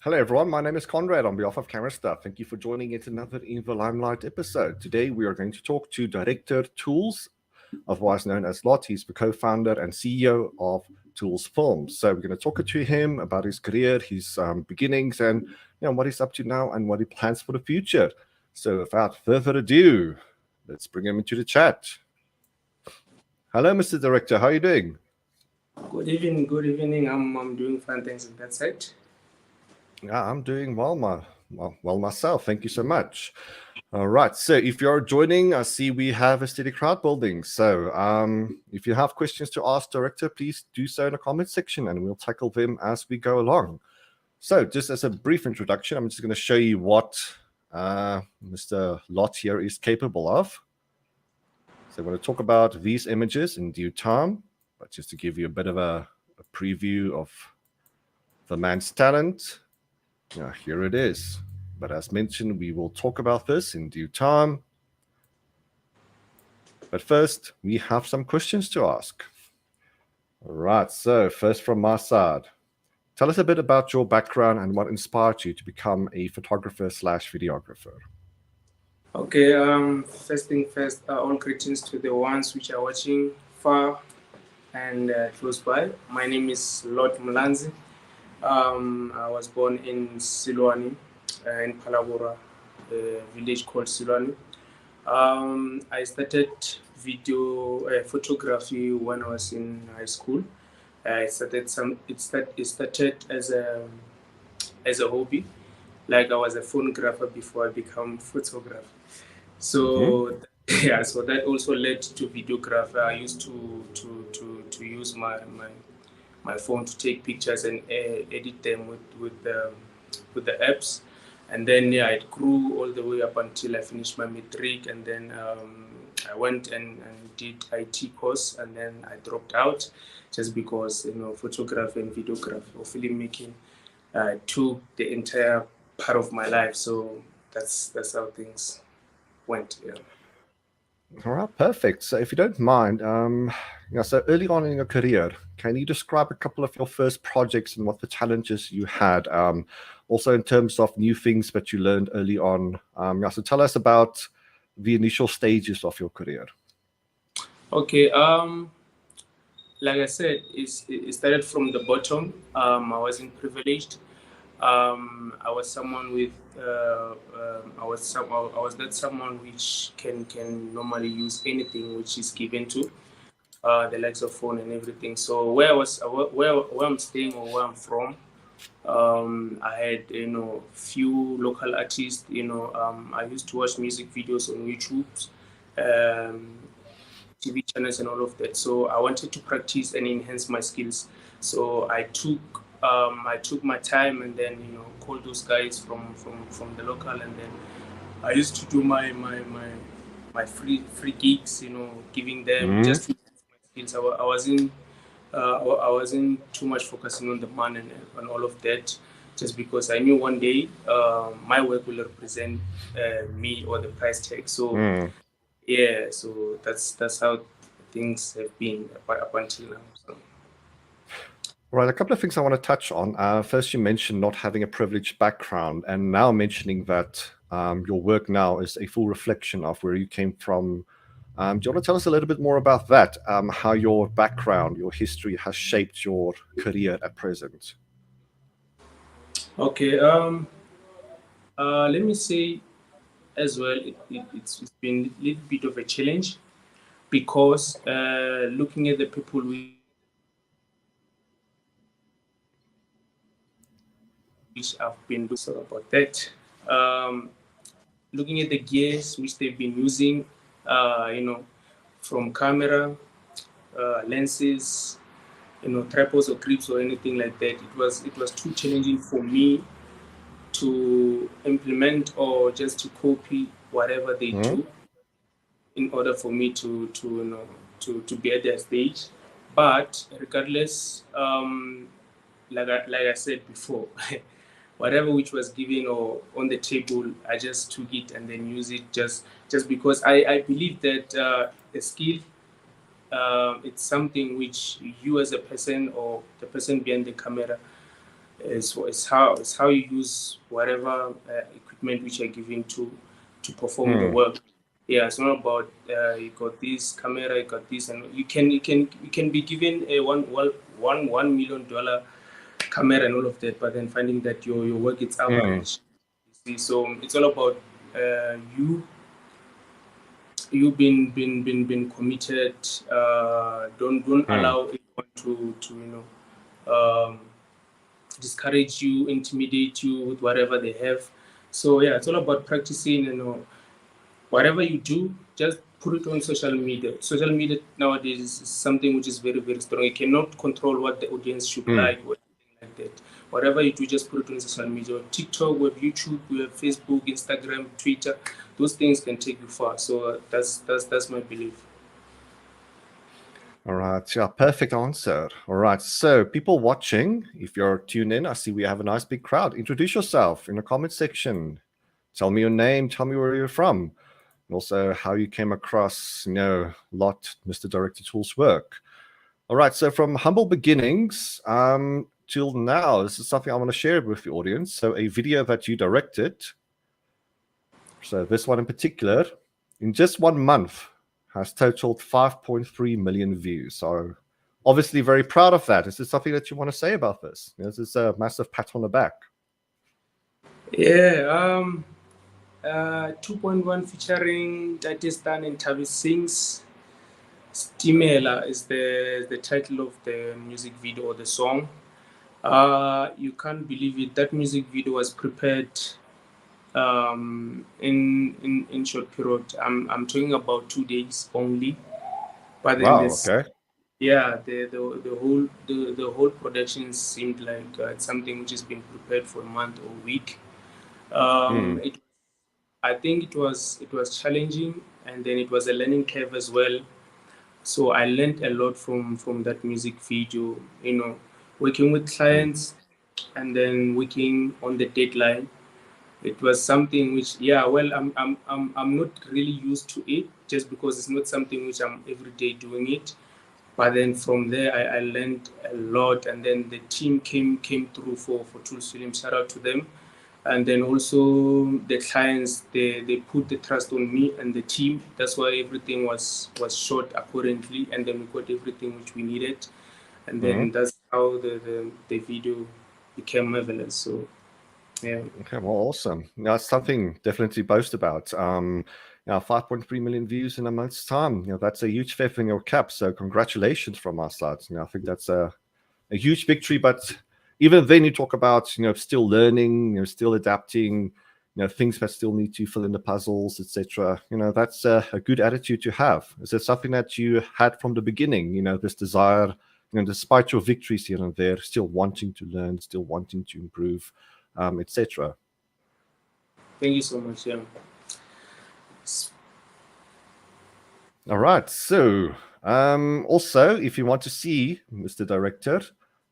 Hello everyone, my name is Conrad on behalf of Camera Stuff. Thank you for joining yet another In the Limelight episode. Today we are going to talk to director Toolz, otherwise known as Lot. He's the co-founder and CEO of Toolz Films. So we're going to talk to him about his career, his beginnings, and what he's up to now and what he plans for the future. So without further ado, let's bring him into the chat. Hello, Mr. Director. How are you doing? Good evening. Good evening. I'm doing fine. Thanks. And that's it. Yeah, I'm doing well, myself. Thank you so much. All right. So if you're joining, I see we have a steady crowd building. So if you have questions to ask Director, please do so in the comment section and we'll tackle them as we go along. So just as a brief introduction, I'm just going to show you what Mr. Lot here is capable of. So I'm going to talk about these images in due time, but just to give you a bit of a preview of the man's talent. Yeah, here it is. But as mentioned, we will talk about this in due time. But first, we have some questions to ask. All right, so first from my side. Tell us a bit about your background and what inspired you to become a photographer/videographer. Okay. First thing first, all greetings to the ones which are watching far and close by. My name is Lot Mlanzi. I was born in Silwani, in Phalaborwa, a village called Silwani. I started video photography when I was in high school. It started as a hobby, like I was a photographer before I became photographer. So yeah, so that also led to videographer. I used to use my phone to take pictures and edit them with the apps, and then it grew all the way up until I finished my matric, and then I went and did IT course, and then I dropped out just because photography and videography or filmmaking took the entire part of my life. So that's how things went. Yeah. All right, perfect. So if you don't mind, so early on in your career, can you describe a couple of your first projects and what the challenges you had? Also in terms of new things that you learned early on. So tell us about the initial stages of your career. Okay. Like I said, it started from the bottom. I wasn't privileged. I was someone with I was not someone which can normally use anything which is given to the likes of phone and everything. So where I'm staying or where I'm from, I had few local artists. I used to watch music videos on YouTube, TV channels and all of that. So I wanted to practice and enhance my skills. So I took my time and then called those guys from the local, and then I used to do my free gigs, giving them just to enhance my skills. I wasn't too much focusing on the money and all of that, just because I knew one day my work will represent me or the price tag. So yeah, so that's how things have been up until now. So. All right, a couple of things I want to touch on. First, you mentioned not having a privileged background, and now mentioning that your work now is a full reflection of where you came from. Do you want to tell us a little bit more about that? How your background, your history has shaped your career at present? Okay. Let me say as well, it's been a little bit of a challenge, because looking at the people which I've been doing so about that. Looking at the gears which they've been using, from camera, lenses, tripods or grips or anything like that. It was too challenging for me to implement or just to copy whatever they do, in order for me to be at their stage. But regardless, like I said before, whatever which was given or on the table, I just took it and then use it just because I believe that a skill, it's something which you as a person or the person behind the camera It's how you use whatever equipment which you're given to perform the work. Yeah, it's not about you got this camera, you got this, and you can be given a $1 million camera and all of that, but then finding that your work is average. You see, so it's all about you been committed. Don't allow anyone to discourage you, intimidate you with whatever they have. So yeah, it's all about practicing. Whatever you do, just put it on social media. Social media nowadays is something which is very, very strong. You cannot control what the audience should like or anything like that. Whatever you do, just put it on social media. TikTok, we have YouTube, we have Facebook, Instagram, Twitter. Those things can take you far. So that's my belief. All right. Yeah, perfect answer. All right. So, people watching, if you're tuned in, I see we have a nice big crowd. Introduce yourself in the comment section. Tell me your name. Tell me where you're from. And also how you came across, Lot, Mr. Director Toolz work. All right. So, from humble beginnings till now, this is something I want to share with the audience. So, a video that you directed. So, this one in particular, in just 1 month, has totaled 5.3 million views. So obviously very proud of that. Is there something that you want to say about this? This is a massive pat on the back. Yeah, 2.1 featuring Dagestan and Tavis Singh's Stimela is the title of the music video or the song. You can't believe it. That music video was prepared in short period. I'm talking about 2 days only. But then okay. Yeah, the whole production seemed like it's something which has been prepared for a month or a week. I think it was challenging, and then it was a learning curve as well. So I learned a lot from that music video. Working with clients and then working on the deadline. It was something which, yeah, well, I'm not really used to it, just because it's not something which I'm every day doing it. But then from there, I learned a lot, and then the team came through for Toolz Films. Shout out to them. And then also the clients, they put the trust on me and the team. That's why everything was shot accordingly, and then we got everything which we needed. And then that's how the video became marvelous. So yeah. Okay, well, awesome. That's something definitely to boast about. 5.3 million views in a month's time. That's a huge feather in your cap. So congratulations from our side. I think that's a huge victory. But even then, you talk about still learning, still adapting, things that still need to fill in the puzzles, etc. That's a good attitude to have. Is there something that you had from the beginning? This desire, despite your victories here and there, still wanting to learn, still wanting to improve, etc. Thank you so much. Yeah. All right. So, also, if you want to see Mr. Director,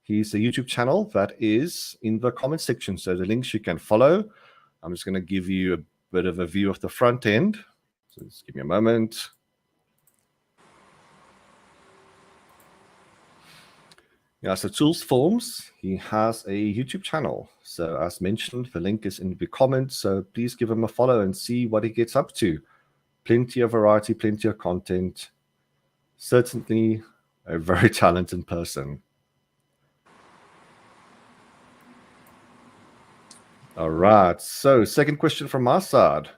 he's a YouTube channel that is in the comment section. So the links you can follow. I'm just going to give you a bit of a view of the front end. So just give me a moment. Yeah, so Toolz Films, he has a YouTube channel. So as mentioned, the link is in the comments. So please give him a follow and see what he gets up to. Plenty of variety, plenty of content. Certainly a very talented person. All right. So second question from our side.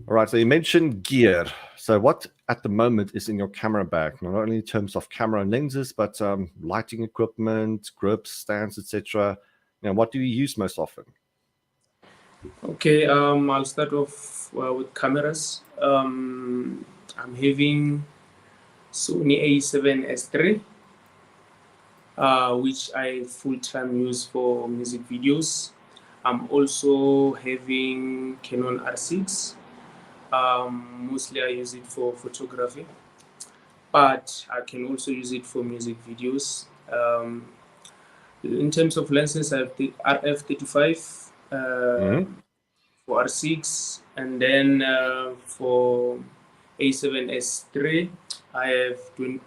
All right. So you mentioned gear. So what at the moment is in your camera bag? Not only in terms of camera and lenses, but lighting equipment, grips, stands, etc. What do you use most often? Okay, I'll start off with cameras. I'm having Sony A7S3, which I full-time use for music videos. I'm also having Canon R6. Mostly I use it for photography, but I can also use it for music videos. In terms of lenses, I have the RF35 for R6, and then for A7S3, I have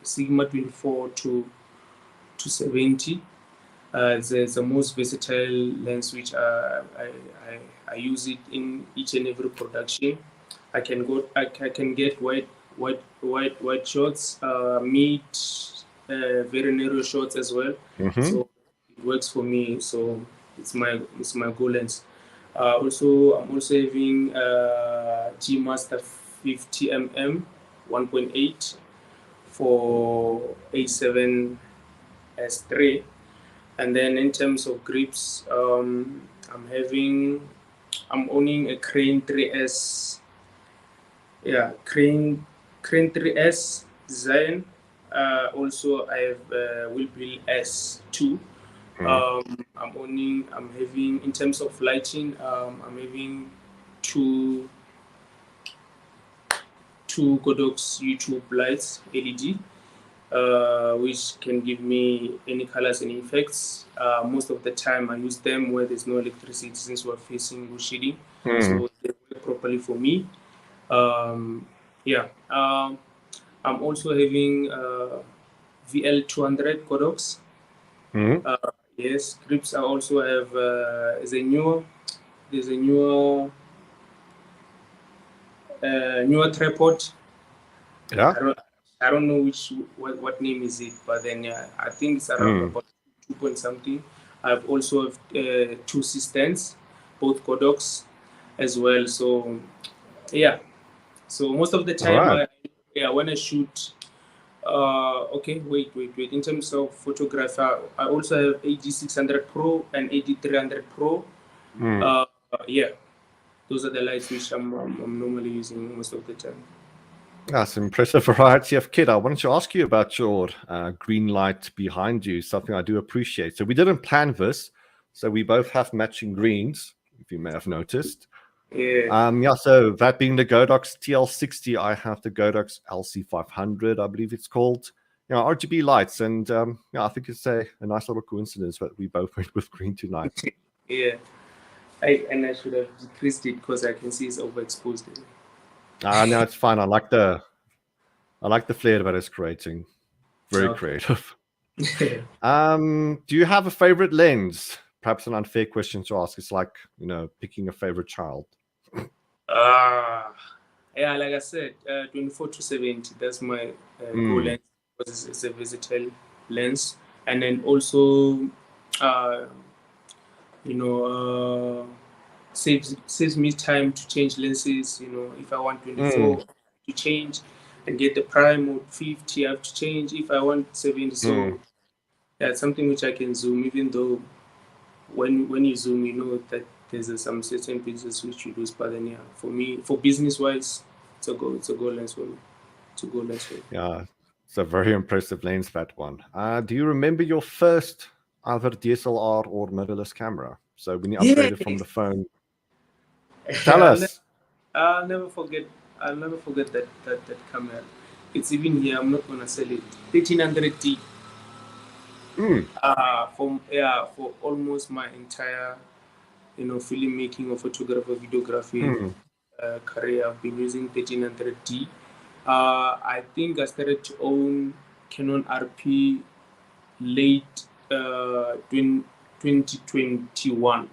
Sigma 24 to 70. It's the most versatile lens which I use it in each and every production. I can get wide shots, mid, very narrow shots as well. Mm-hmm. So it works for me. So it's my goal lens. Also, I'm also having G Master 50 1.8 for A7S3. And then in terms of grips, I'm owning a Crane 3S. Yeah, Crane 3S design. Also, I have Will S2. I'm having, in terms of lighting, I'm having two Godox YouTube lights, LED, which can give me any colors and effects. Most of the time, I use them where there's no electricity since we're facing load shedding, so they work properly for me. Yeah, I'm also having VL200 Godox. Yes, grips. I also have there's a newer tripod. Yeah. I don't know what name is it, but then I think it's around about 2 point something. I've also have two systems, both Godox as well. So yeah, so most of the time, Right. when I shoot, okay, wait. In terms of photography, I also have AD600 Pro and AD300 Pro. Yeah, those are the lights which I'm normally using most of the time. That's an impressive variety of kit. I wanted to ask you about your green light behind you, something I do appreciate. So we didn't plan this, so we both have matching greens, if you may have noticed. Yeah. So that being the Godox TL60, I have the Godox LC500, I believe it's called. RGB lights, and I think it's a nice little coincidence that we both went with green tonight. Yeah. I should have decreased it because I can see it's overexposed. No, it's fine. I like the flare that it's creating. Very creative. Do you have a favorite lens? Perhaps an unfair question to ask. It's like, picking a favorite child. Yeah, like I said, 24 to 70. That's my goal lens because it's a versatile lens, and then also, saves me time to change lenses. If I want 24 to change and get the prime or 50, I have to change. If I want 70, so yeah, it's something which I can zoom. Even though when you zoom, you know that there's some certain pieces which you lose. But then yeah, for me, for business wise, it's a goal lens for me. It's a goal lens for me. Yeah, it's a very impressive lens, that one. Do you remember your first either DSLR or mirrorless camera? So when you upgraded from the phone, tell us. I'll never forget. I'll never forget that camera. It's even here. I'm not gonna sell it. 1300D. For almost my entire, filmmaking or photography, videography career, I've been using 1300D. I think I started to own Canon RP late 2021.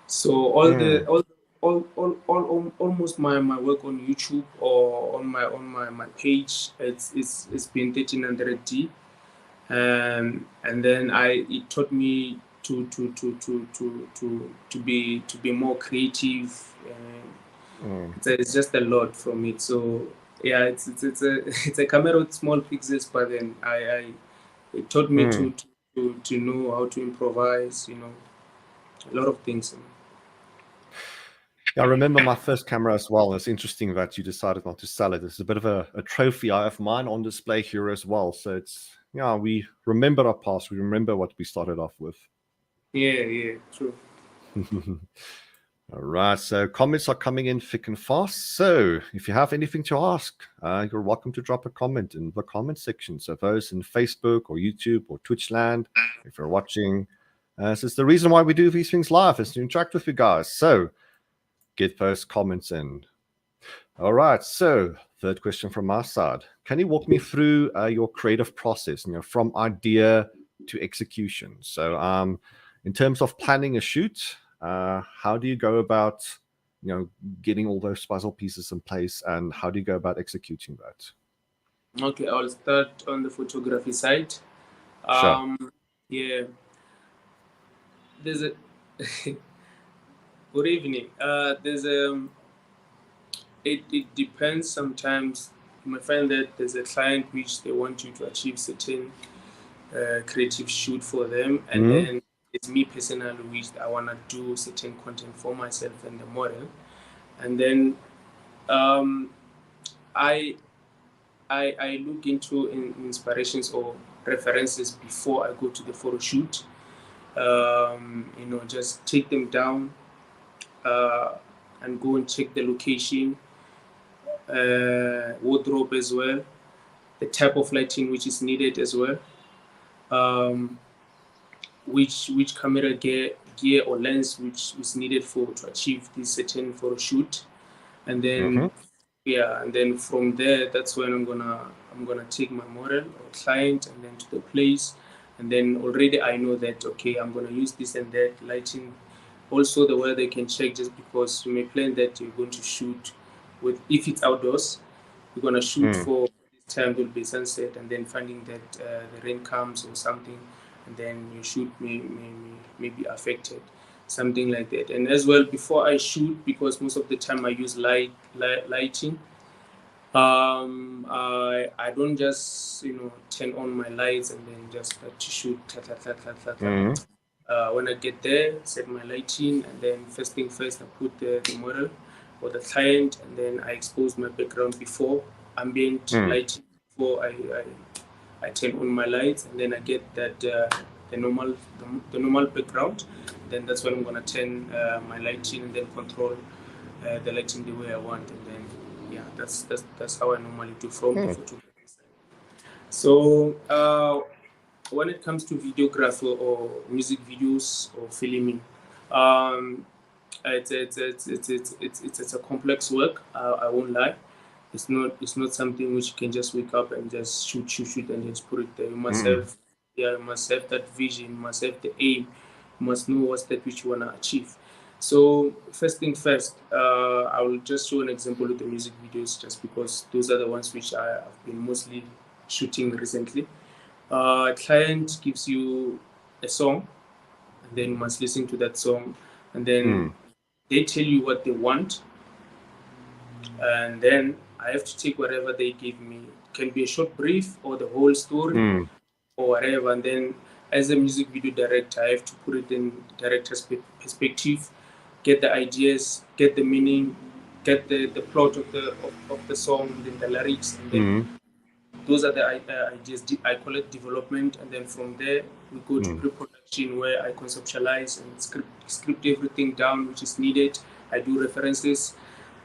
So almost my work on YouTube or on my page, it's been 1300D. And then it taught me to be more creative. It's just a lot from it. So yeah, it's a camera with small pixels, but then it taught me to know how to improvise. A lot of things. I remember my first camera as well. It's interesting that you decided not to sell it. It's a bit of a trophy. I have mine on display here as well. So it's, we remember our past. We remember what we started off with. Yeah, true. All right. So comments are coming in thick and fast. So if you have anything to ask, you're welcome to drop a comment in the comment section. So those in Facebook or YouTube or Twitch land, if you're watching, this is the reason why we do these things live, is to interact with you guys. So get those comments in. All right. So third question from my side. Can you walk me through your creative process, from idea to execution. So in terms of planning a shoot, how do you go about, getting all those puzzle pieces in place, and how do you go about executing that? Okay, I'll start on the photography side. Sure. Yeah, there's a good evening. There's it depends. Sometimes you might find that there's a client which they want you to achieve certain creative shoot for them, and then it's me personally which I want to do certain content for myself and the model, and then um, I I look into inspirations or references before I go to the photo shoot. Just take them down uh, and go and check the location, wardrobe as well, the type of lighting which is needed as well, um, which camera gear or lens which is needed for to achieve this certain photo shoot, and then and then from there that's when I'm gonna take my model or client and then to the place, and then already I know that okay, I'm gonna use this and that lighting. Also the weather can check, just because you may plan that you're going to shoot with, if it's outdoors, you're gonna shoot for this time will be sunset, and then finding that the rain comes or something, and then your shoot may be affected, something like that. And as well, before I shoot, because most of the time I use lighting, I don't just turn on my lights and then just start to shoot. When I get there, set my lighting, and then first thing first, I put the model or the client, and then I expose my background before ambient lighting before I turn on my lights, and then I get that the normal background. Then that's when I'm gonna turn my lighting and then control the lighting the way I want, and then yeah, that's how I normally do from the photography side. So when it comes to videography or music videos or filming, um, it's a complex work. I won't lie. It's not something which you can just wake up and just shoot and just put it there. You must have you must have that vision. You must have the aim. You must know what's that which you wanna achieve. So first thing first, I will just show an example with the music videos, just because those are the ones which I have been mostly shooting recently. A client gives you a song, and then you must listen to that song, and then they tell you what they want, and then I have to take whatever they give me. It can be a short brief or the whole story or whatever, and then as a music video director, I have to put it in director's perspective, get the ideas, get the meaning, get the plot of the song, then the lyrics, and then those are the ideas. I call it development, and then from there we go to pre-production, where I conceptualize and script everything down which is needed. I do references,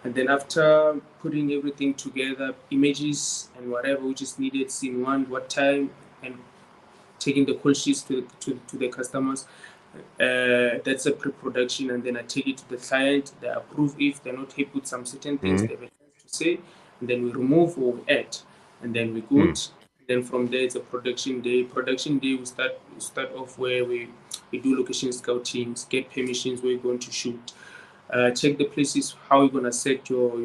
and then after putting everything together, images and whatever which is needed, scene one, what time, and taking the call sheets to the customers. That's a pre-production, and then I take it to the client. They approve if they're not happy with some certain things they have to say, and then we remove or we add, and then we good. Then from there it's a production day. Production day we start off where we do location scouting, get permissions where we're going to shoot, check the places, how you're gonna set your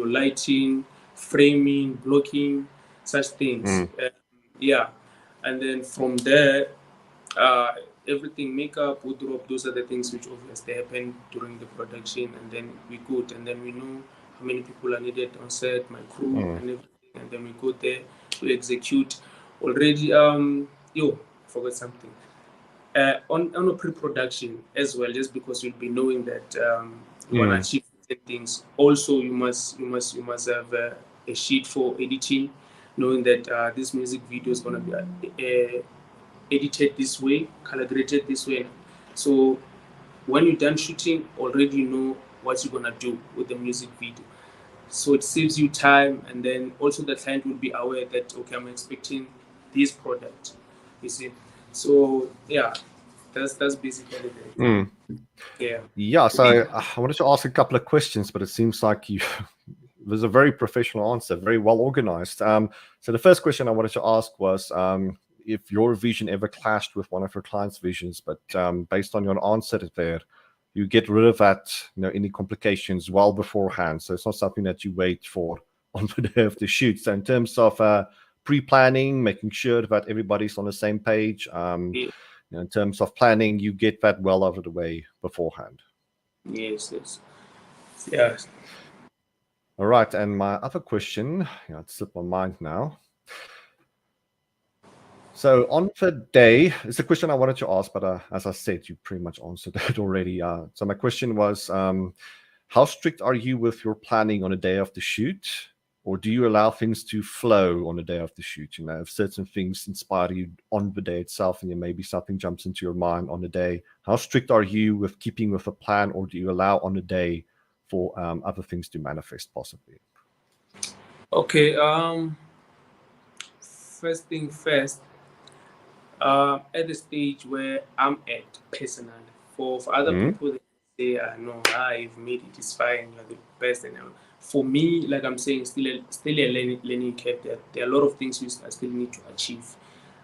lighting, framing, blocking, such things. Yeah, and then from there, uh, everything, makeup, wardrobe, those are the things which obviously happen during the production, and then we go, and then we know how many people are needed on set, my crew, and everything, and then we go there, we execute. Already, forgot something. On a pre-production as well, just because you'll be knowing that you want to achieve certain things. Also, you must have a sheet for editing, knowing that this music video is going to be edited this way, color graded this way. So when you're done shooting, already you know what you're gonna do with the music video. So it saves you time, and then also the client will be aware that okay, I'm expecting this product. You see, so yeah, that's basically it. Yeah. Yeah, so I wanted to ask a couple of questions, but it seems like you it was a very professional answer, very well organized. So the first question I wanted to ask was, if your vision ever clashed with one of your clients' visions, but based on your answer there, you get rid of that, any complications well beforehand. So it's not something that you wait for on the day of the shoot. So in terms of pre-planning, making sure that everybody's on the same page, Yeah. in terms of planning, you get that well out of the way beforehand. Yes, yes. Yes. All right. And my other question, it slipped my mind now. So on the day, it's a question I wanted to ask, but as I said, you pretty much answered it already. So my question was, how strict are you with your planning on the day of the shoot? Or do you allow things to flow on the day of the shoot? If certain things inspire you on the day itself, and then maybe something jumps into your mind on the day, how strict are you with keeping with a plan, or do you allow on the day for other things to manifest possibly? Okay. First thing first. At the stage where I'm at personally, for other Mm, people, they say, no, you've made it, it's fine, you're the best. And for me, like I'm saying, still a learning curve. There are a lot of things which I still need to achieve.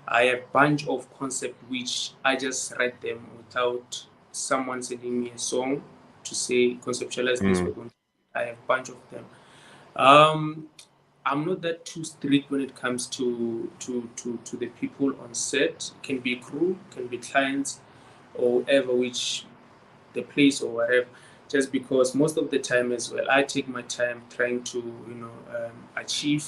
I have a bunch of concepts which I just write them without someone sending me a song to say, conceptualize this. mm, I have a bunch of them. Um, I'm not that too strict when it comes to the people on set. It can be crew, can be clients, or whatever, which the place or whatever. Just because most of the time as well, I take my time trying to achieve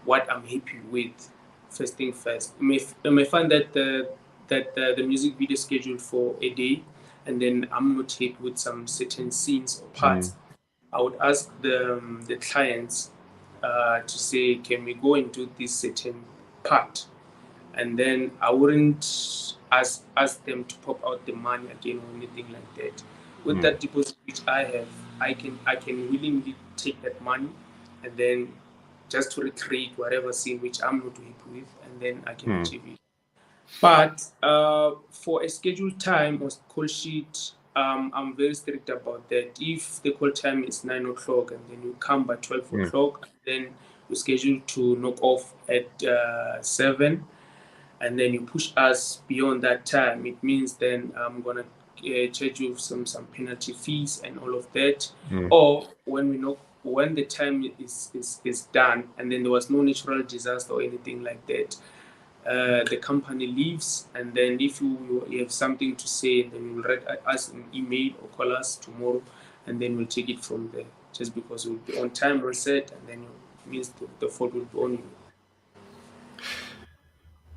what I'm happy with. First thing first. You may find that the music video is scheduled for a day, and then I'm not happy with some certain scenes or mm, parts. I would ask the clients to say, can we go and do this certain part? And then I wouldn't ask them to pop out the money again or anything like that. With mm, that deposit which I have, I can willingly take that money and then just to recreate whatever scene which I'm not happy with, and then I can mm, achieve it. But for a scheduled time or call sheet, I'm very strict about that. If the call time is 9 o'clock and then you come by 12 mm, o'clock, then you schedule to knock off at 7, and then you push us beyond that time, it means then I'm gonna charge you some penalty fees and all of that. mm, Or when the time is done and then there was no natural disaster or anything like that, the company leaves, and then if you have something to say, then you will write us an email or call us tomorrow, and then we'll take it from there. Just because we'll be on time on set, and then it means the fault will be on you.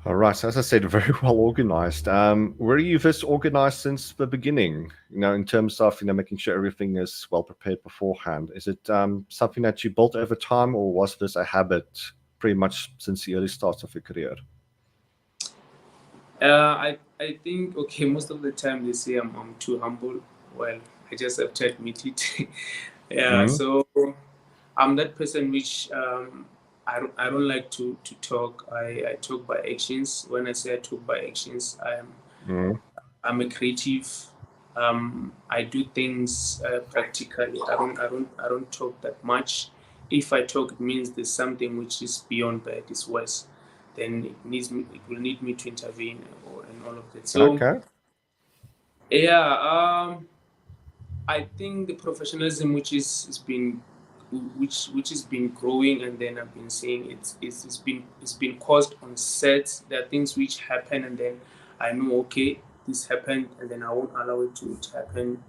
All right. So as I said, very well organized. Were you this organized since the beginning? In terms of making sure everything is well prepared beforehand. Is it something that you built over time, or was this a habit pretty much since the early starts of your career? I think, okay, most of the time they say I'm too humble. Well, I just have to admit it. Yeah, Mm, so I'm that person which I don't like to talk. I talk by actions. When I say I talk by actions, mm, I'm a creative. I do things practically. I don't talk that much. If I talk, it means there's something which is beyond that, is worse. Then it will need me to intervene and all of that. So okay. yeah, I think the professionalism which has been growing, and then I've been seeing it's been caused on sets. There are things which happen, and then I know, okay, this happened, and then I won't allow it to happen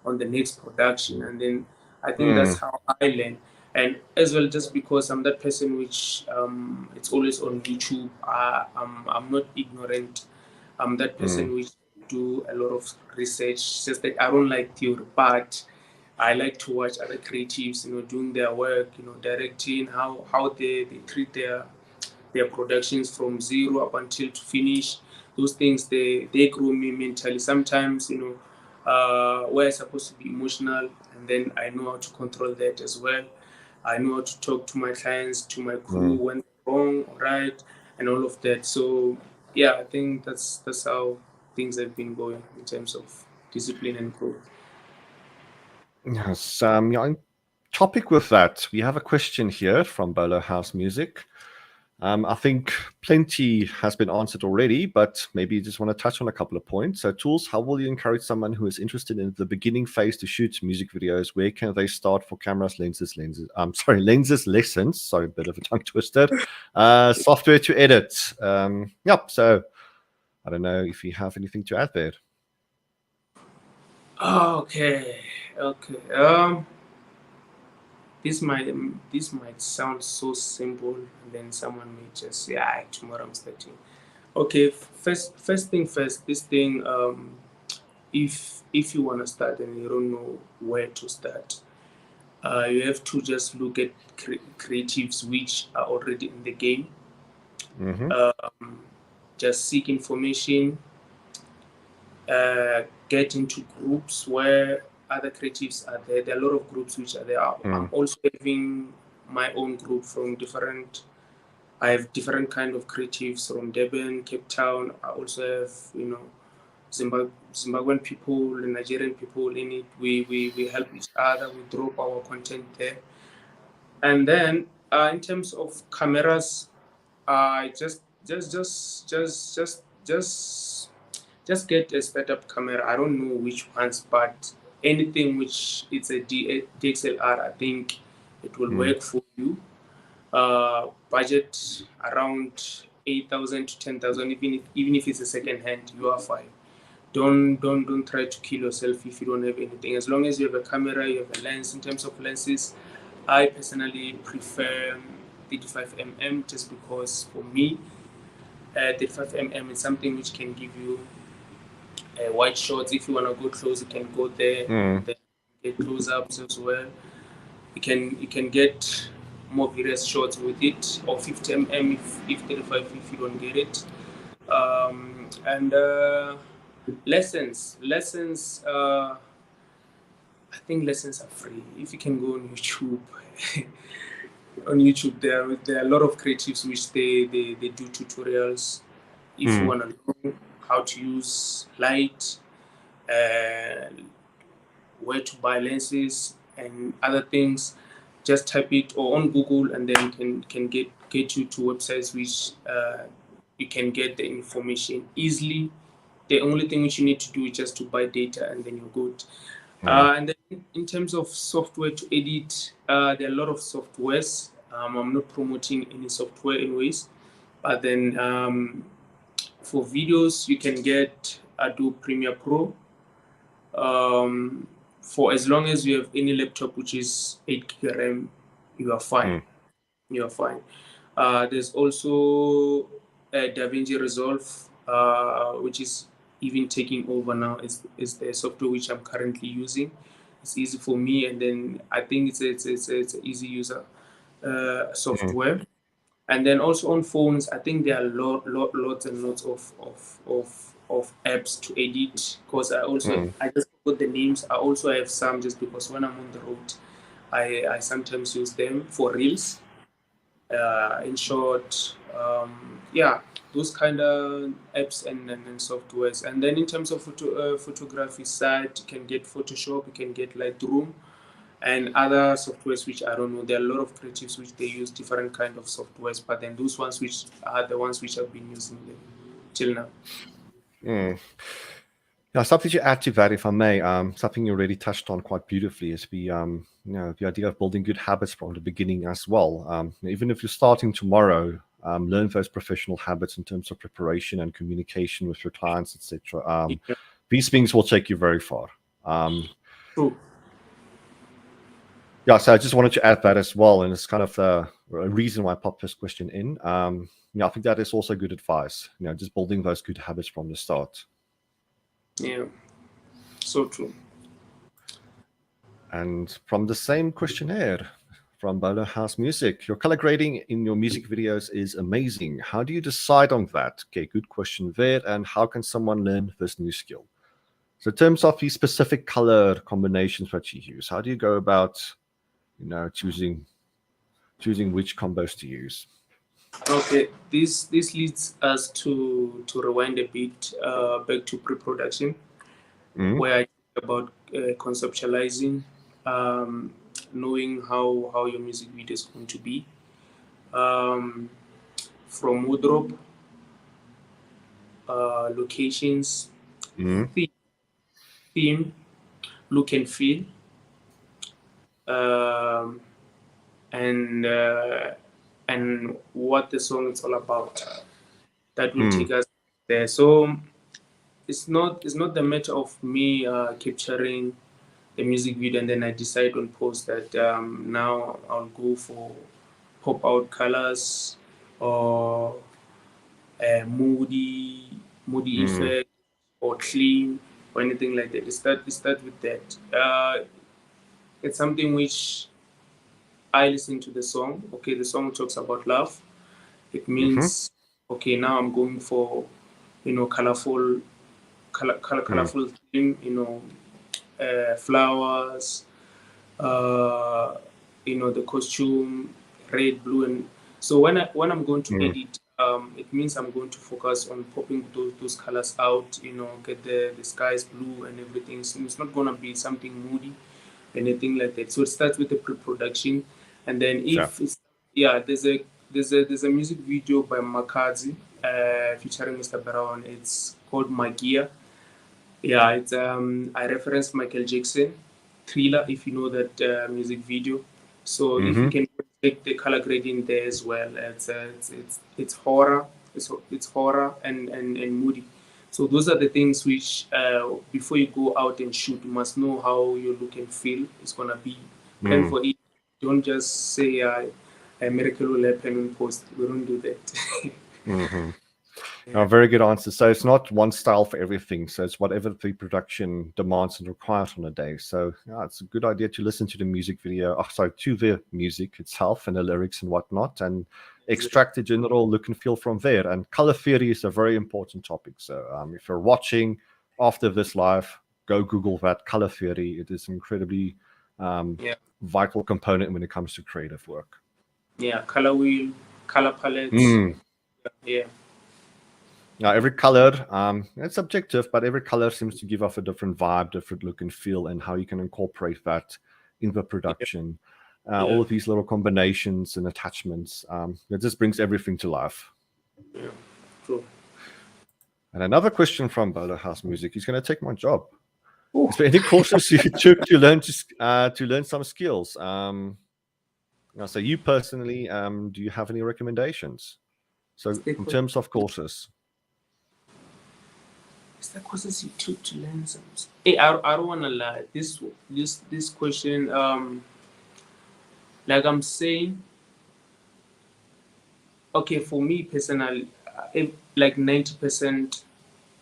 on the next production. And then I think Mm, that's how I learn. And as well, just because I'm that person which it's always on YouTube, I'm not ignorant. I'm that mm, person which do a lot of research. Just that I don't like theory, but I like to watch other creatives, doing their work, directing, how they treat their productions from zero up until to finish. Those things, they grow me mentally. Sometimes, where I'm supposed to be emotional, and then I know how to control that as well. I know how to talk to my clients, to my crew mm. when they're wrong or right, and all of that. So yeah, I think that's how things have been going in terms of discipline and growth. Yes. Yeah, on topic with that, we have a question here from Bolo House Music. I think plenty has been answered already, but maybe you just want to touch on a couple of points. So, Toolz, how will you encourage someone who is interested in the beginning phase to shoot music videos? Where can they start for cameras, lenses, lenses lessons? Sorry, a bit of a tongue twister. Software to edit. Yep. So, I don't know if you have anything to add there. Okay. This might sound so simple, and then someone may just say, "Ah, tomorrow I'm starting." Okay, first thing first. This thing, if you want to start and you don't know where to start, you have to just look at creatives which are already in the game. Just seek information. Get into groups where other creatives are there. There are a lot of groups which are there. I'm also having my own group from different. I have different kind of creatives from Durban, Cape Town. I also have, Zimbabwean people, Nigerian people in it. We help each other. We drop our content there. And then in terms of cameras, just get a setup camera. I don't know which ones, but anything which it's a DXLR, I think it will work for you. Budget around 8,000 to 10,000. Even if it's a second hand, you are fine. Don't try to kill yourself if you don't have anything. As long as you have a camera, you have a lens. In terms of lenses, I personally prefer 35mm just because for me, 35mm is something which can give you wide shots. If you want to go close, you can go there. Then get close ups as well. You can get more various shots with it, or 50mm if 35 if you don't get it. And lessons. I think lessons are free. If you can go on YouTube, there are a lot of creatives which they do tutorials. If you want to know how to use light, where to buy lenses and other things, just type it or on Google, and then can get you to websites which you can get the information easily. The only thing which you need to do is just to buy data, and then you're good. And then in terms of software to edit, there are a lot of softwares. I'm not promoting any software anyways, but then for videos you can get Adobe Premiere Pro. For as long as you have any laptop which is 8 GB RAM, you are fine. You are fine. There's also DaVinci Resolve, which is even taking over now. Is the software which I'm currently using. It's easy for me, and then I think it's an easy user software. And then also on phones, I think there are lots and lots of apps to edit. Because I just forgot the names. I also have some just because when I'm on the road, I sometimes use them for reels. In short, those kind of apps and softwares. And then in terms of photography side, you can get Photoshop, you can get Lightroom, and other softwares which I don't know. There are a lot of creatives which they use different kind of softwares, but then those ones which are the ones which I've been using them till now. Yeah, something to add to that, if I may. Something you already touched on quite beautifully is the idea of building good habits from the beginning as well. Even if you're starting tomorrow, learn those professional habits in terms of preparation and communication with your clients, etc. These things will take you very far. True. Yeah, so I just wanted to add that as well, and it's kind of a reason why I popped this question in. I think that is also good advice. Just building those good habits from the start. Yeah, so true. And from the same questionnaire from Bolo House Music, your color grading in your music videos is amazing. How do you decide on that? Okay, good question there. And how can someone learn this new skill? So in terms of the specific color combinations that you use, how do you go about, choosing which combos to use? Okay, this leads us to rewind a bit back to pre-production, where I talk about conceptualizing, knowing how your music video is going to be. from wardrobe, locations, Mm. theme, look and feel, um, and what the song is all about. That will take us there. So it's not the matter of me capturing the music video and then I decide on post that now I'll go for pop out colors or moody effect or clean or anything like that. It start with that. It's something which I listen to the song. Okay, the song talks about love. It means okay, now I'm going for colorful theme. Flowers, uh, the costume, red, blue, and so when I'm going to edit, it means I'm going to focus on popping those colors out. Get the skies blue and everything. So it's not gonna be something moody, anything like that. So it starts with the pre-production, and then Yeah. if it's yeah, there's a music video by Makazi, featuring Mr. Brown. It's called Magia. Yeah, it's I referenced Michael Jackson, Thriller, if you know that music video. So if you can take the color grading there as well, it's horror, it's horror and moody. So those are the things which before you go out and shoot, you must know how your look and feel is gonna be. Plan for it. Don't just say a miracle will happen in post. We don't do that. Very good answer. So it's not one style for everything. So it's whatever the production demands and requires on a day. So yeah, it's a good idea to listen to the music video. To the music itself and the lyrics and whatnot, and extract the general look and feel from there. And color theory is a very important topic. So if you're watching after this live, go Google that color theory. It is incredibly Yeah. vital component when it comes to creative work. Yeah, color wheel, color palettes. Yeah. Now, every color, it's subjective, but every color seems to give off a different vibe, different look and feel, and how you can incorporate that in the production. All of these little combinations and attachments, it just brings everything to life. Yeah, true. And another question from Bowler House Music: he's going to take my job. Oh. Is there any courses you took to learn some skills? So you personally, do you have any recommendations? So in terms of courses. Is that courses you took to learn some? Hey, I don't wanna lie. This question, like I'm saying, okay, for me personally, like 90%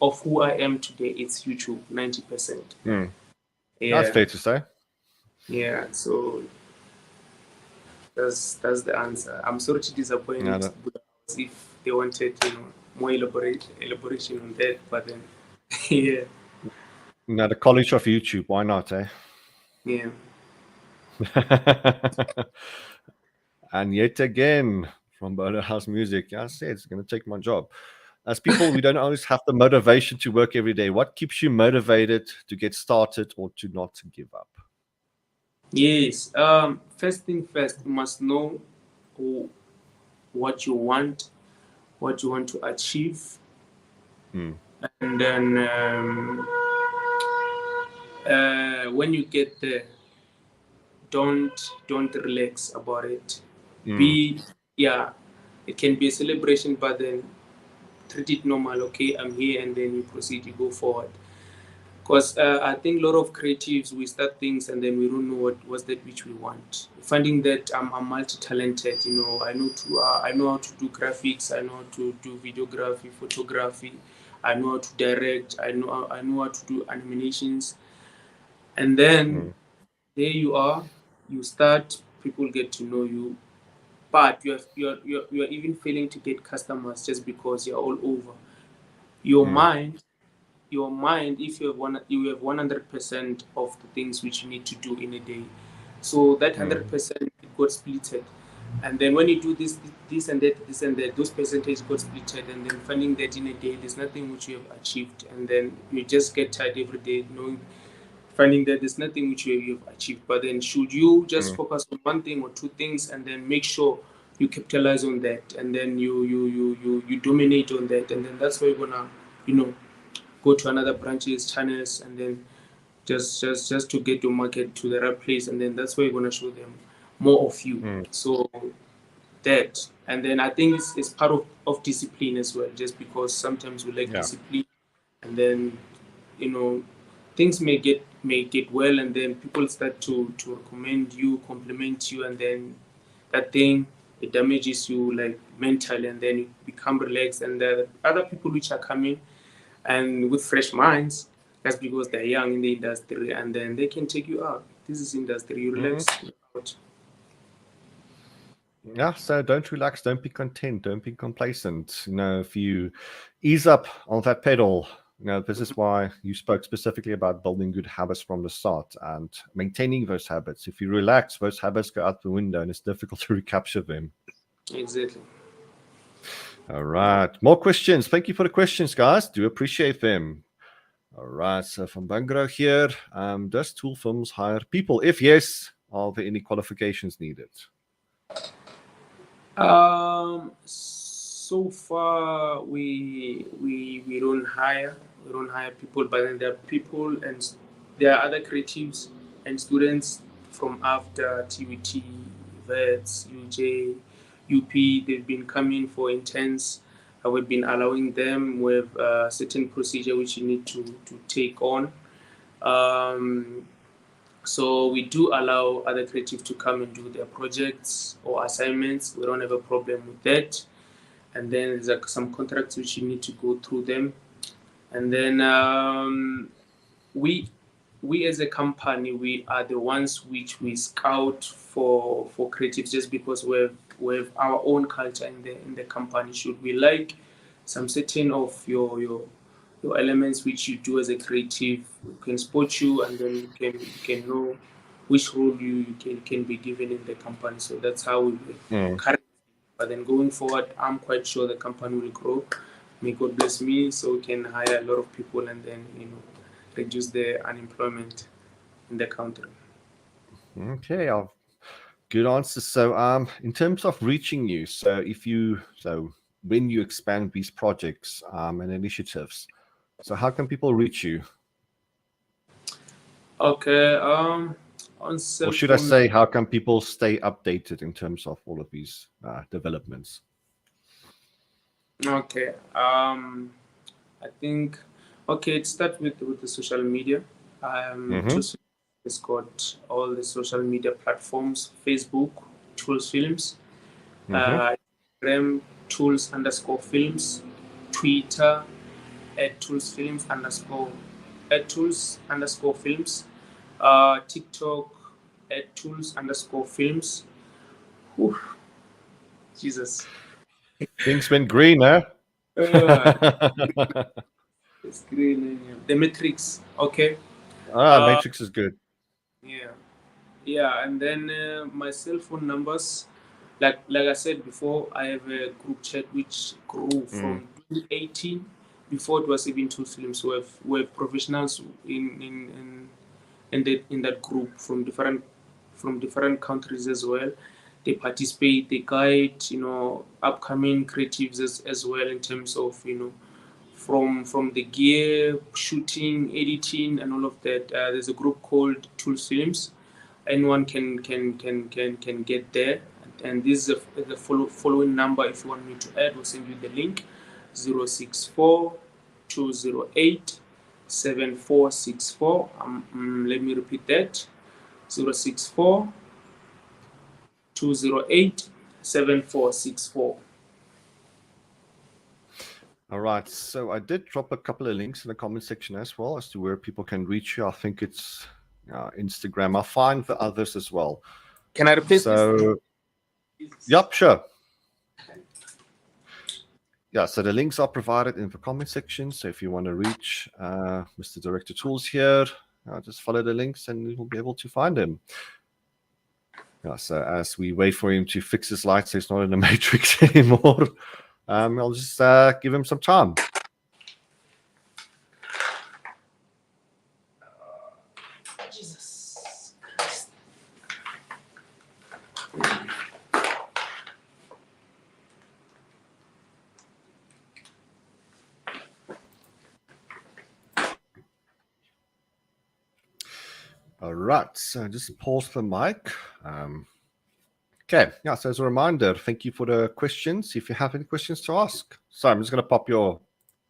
of who I am today, it's YouTube. 90%. Yeah. Yeah. That's fair to say. Yeah. So that's the answer. I'm sorry to disappoint if they wanted, more elaboration on that, but then, yeah. Now, the College of YouTube, why not, eh? Yeah. And yet again, from Bowler House Music, I said it's going to take my job. As people, we don't always have the motivation to work every day. What keeps you motivated to get started or to not give up? Yes. First thing first, you must know what you want to achieve, and then when you get there, don't relax about it. It can be a celebration, but then treat it normal. Okay, I'm here, and then you proceed, you go forward. Because I think a lot of creatives, we start things and then we don't know what's that which we want. Finding that I'm multi-talented, I know how to do graphics, I know how to do videography, photography, I know how to direct, I know how to do animations, and then there you are, you start, people get to know you, but you're even failing to get customers just because you're all over. Your mind, if you have 100% of the things which you need to do in a day, so that 100% it got splitted, and then when you do this and that, those percentage got splitted, and then finding that in a day there's nothing which you have achieved, and then you just get tired every day finding that there's nothing which you have achieved. But then should you just focus on one thing or two things and then make sure you capitalize on that, and then you dominate on that, and then that's where you're gonna, go to another branches, channels, and then just to get your market to the right place, and then that's where you're gonna show them more of you. So that, and then I think it's part of discipline as well, just because sometimes we lack discipline, and then things may get well, and then people start to recommend you, compliment you, and then that thing, it damages you like mentally, and then you become relaxed, and the other people which are coming and with fresh minds, that's because they're young in the industry, and then they can take you out. This is industry, you relax out. Yeah, so don't relax, don't be content, don't be complacent. If you ease up on that pedal, this is why you spoke specifically about building good habits from the start and maintaining those habits. If you relax, those habits go out the window and it's difficult to recapture them. Exactly. All right. More questions. Thank you for the questions, guys. Do appreciate them. All right. So from Bangro here, does Toolz Films hire people? If yes, are there any qualifications needed? So far we don't hire people, but then there are people, and there are other creatives and students from after TVT, VETS, UJ, UP. They've been coming for intense. We've been allowing them with certain procedure which you need to take on. So we do allow other creatives to come and do their projects or assignments. We don't have a problem with that. And then there's some contracts which you need to go through them. And then we as a company, we are the ones which we scout for creatives, just because we have our own culture in the company. Should we like some certain of your elements which you do as a creative, we can spot you, and then you can know which role you can be given in the company. So that's how we currently. But then going forward, I'm quite sure the company will grow. May God bless me, so we can hire a lot of people, and then reduce the unemployment in the country. Okay, good answer. So, in terms of reaching you, when you expand these projects and initiatives, so how can people reach you? Okay, on cell Or should I phone. say, how can people stay updated in terms of all of these developments? Okay, I think it starts with the social media. Toolz has got all the social media platforms: Facebook, Toolz Films, Instagram, Toolz_Films, Twitter @Toolz Films @Toolz_Films, TikTok @Toolz_Films. Whew, Jesus. Things went green, huh? It's green. The Matrix. Okay. Matrix is good. Yeah, and then my cell phone numbers, like I said before, I have a group chat which grew from 2018. Before it was even Toolz Films. We have professionals in that group from different countries as well. They participate, they guide, upcoming creatives as well, in terms of from the gear, shooting, editing, and all of that. There's a group called Toolz Films. Anyone can get there, and this is the following number. If you want me to add, we'll send you the link: 064 208 7464. Let me repeat that: 064 208 7464. All right. So I did drop a couple of links in the comment section as well as to where people can reach you. I think it's Instagram. I'll find the others as well. Can I repeat this? Yep, sure. Yeah, so the links are provided in the comment section. So if you want to reach Mr. Director Toolz here, just follow the links and you'll be able to find him. Yeah, so as we wait for him to fix his lights, so he's not in the matrix anymore. I'll just give him some time. Jesus Christ. right, so just pause the mic. Okay, yeah, so as a reminder, thank you for the questions. If you have any questions to ask. So I'm just going to pop your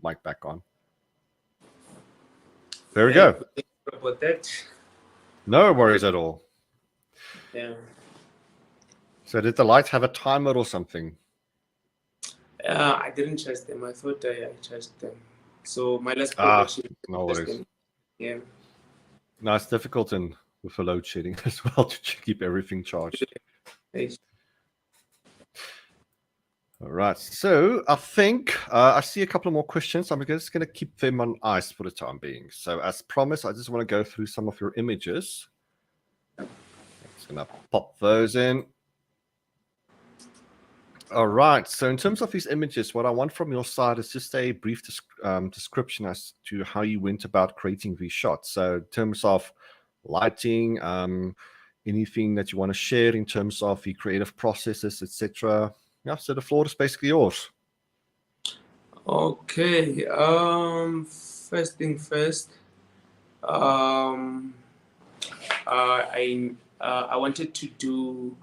mic back on. There we go. About that. No worries at all. Yeah. So did the lights have a timer or something? I didn't charge them. I thought I charged them. So my last production. No worries. Them. Yeah. No, it's difficult with the load shedding as well to keep everything charged. All right, so I think I see a couple more questions. I'm just going to keep them on ice for the time being. So as promised, I just want to go through some of your images. I'm just going to pop those in. All right, so in terms of these images, what I want from your side is just a brief description as to how you went about creating these shots. So in terms of lighting, anything that you want to share in terms of the creative processes, etc. Yeah, so the floor is basically yours. Okay. First thing first. I wanted to do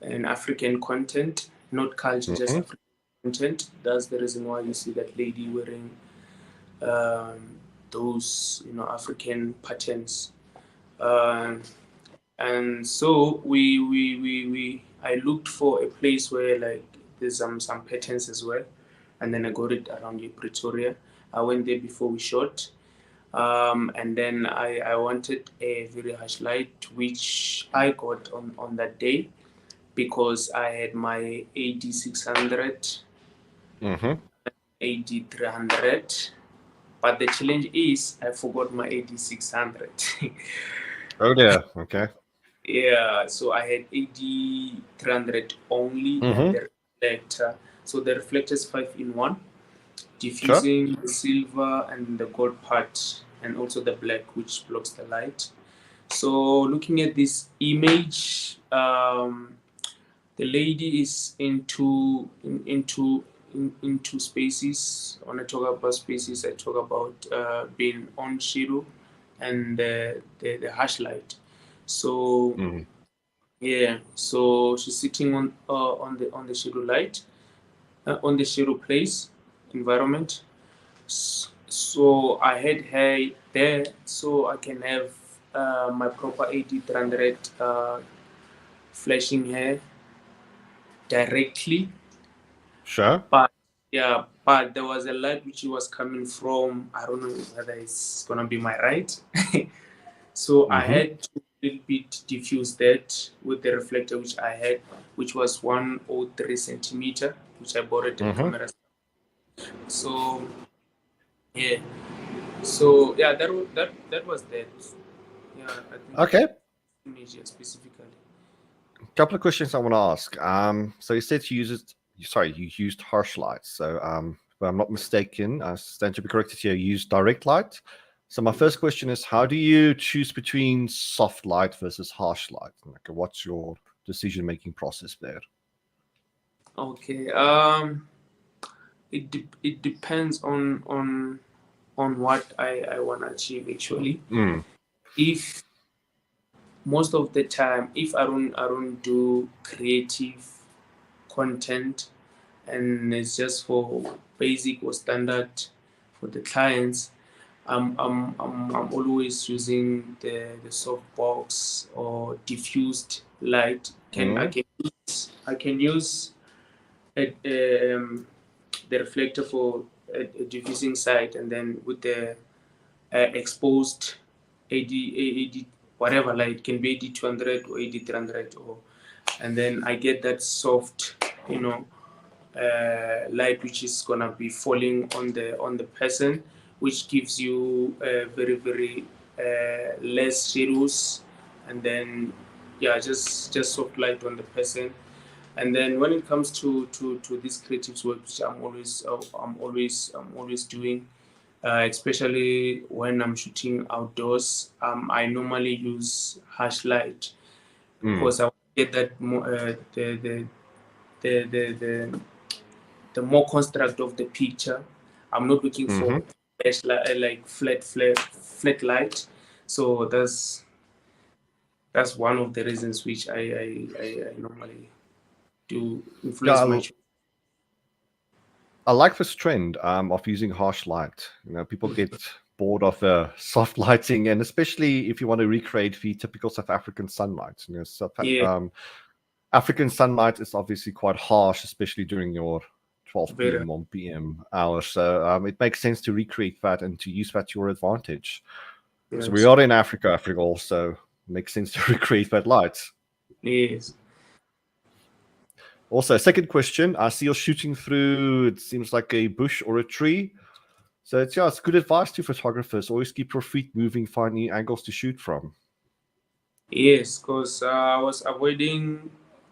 an African content, not culture, just African content. That's the reason why you see that lady wearing those, African patterns. And so I looked for a place where like there's some patterns as well, and then I got it around Pretoria. I went there before we shot, and then I wanted a very harsh light, which I got on that day because I had my AD600, AD300, but the challenge is I forgot my AD600. Oh dear, okay. Yeah, so I had AD300 only and the reflector. So the reflector is 5-in-1, diffusing the silver and the gold part, and also the black, which blocks the light. So looking at this image, the lady is into spaces. When I talk about spaces, I talk about being on shadow and the harsh light. So yeah, so she's sitting on the shadow light, on the shadow place environment. So I had her there so I can have my proper AD300 flashing her directly. Sure. But there was a light which was coming from, I don't know whether it's gonna be my right. So I had to a little bit diffuse that with the reflector which I had, which was 103 centimeter, which I bought at the camera. So yeah, that was that. Yeah, I think okay. Image specifically. A couple of questions I want to ask. So you said you used harsh light. So if I'm not mistaken, I stand to be corrected here, you used direct light. So my first question is, how do you choose between soft light versus harsh light? Like, what's your decision-making process there? Okay. It depends on what I want to achieve actually. If most of the time, if I don't do creative content and it's just for basic or standard for the clients, I'm always using the softbox or diffused light. I can use the reflector for a diffusing side, and then with the exposed AD whatever light, can be AD200 or AD300, and then I get that soft light which is gonna be falling on the person, which gives you very very less shadows, and then just soft light on the person. And then when it comes to this creative work, which I'm always doing, especially when I'm shooting outdoors, I normally use harsh light because I get that more, the more construct of the picture. I'm not looking for like flat light. So that's one of the reasons which I normally do influence my Yeah, choice. I like this trend of using harsh light. People get bored of the soft lighting, and especially if you want to recreate the typical South African sunlight. Yeah, African sunlight is obviously quite harsh, especially during your 12 very p.m., 1 p.m. hours. So it makes sense to recreate that and to use that to your advantage. So we yes, are in Africa, Africa also makes sense to recreate that light. yes. Also, second question, I see you're shooting through, it seems like a bush or a tree. So it's good advice to photographers. Always keep your feet moving, find new angles to shoot from. Yes, because I was avoiding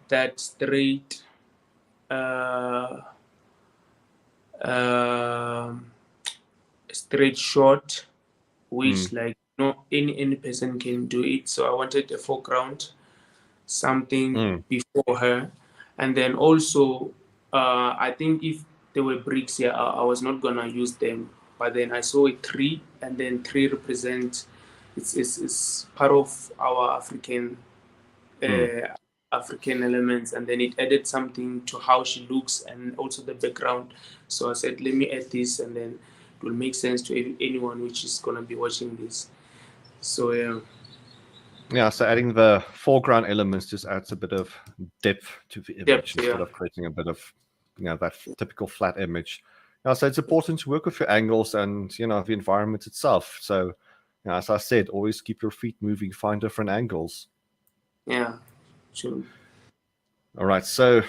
that uh, um straight shot, Mm, which like no any person can do it. So I wanted a foreground, something mm, before her, and then also I think if there were bricks here, I was not gonna use them. But then I saw a tree, and then tree represent it's part of our mm. uh, African elements, and then it added something to how she looks and also the background. So I said, let me add this, and then it will make sense to anyone which is gonna be watching this. So yeah, Yeah, so adding the foreground elements just adds a bit of depth to the image depth, instead yeah, of creating a bit of, that typical flat image. Yeah, so it's important to work with your angles and, the environment itself. So, as I said, always keep your feet moving, find different angles. yeah, sure. All right, so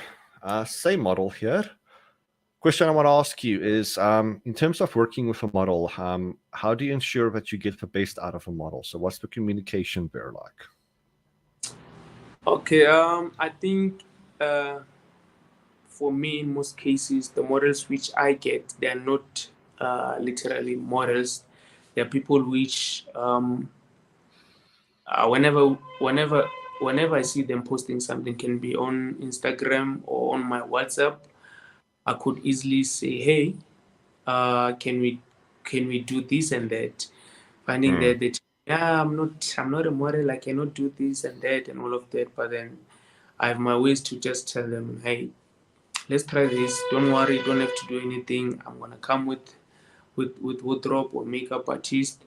same model here. Question I want to ask you is in terms of working with a model, how do you ensure that you get the best out of a model? So, what's the communication there like? Okay, I think for me, in most cases, the models which I get, they are not literally models. They are people which, whenever, whenever I see them posting something, can be on Instagram or on my WhatsApp, I could easily say, "Hey, can we do this and that?" Finding Hmm. that yeah, I'm not a model. I cannot do this and that and all of that. But then I have my ways to just tell them, "Hey, let's try this. Don't worry, don't have to do anything. I'm gonna come with wardrobe or makeup artist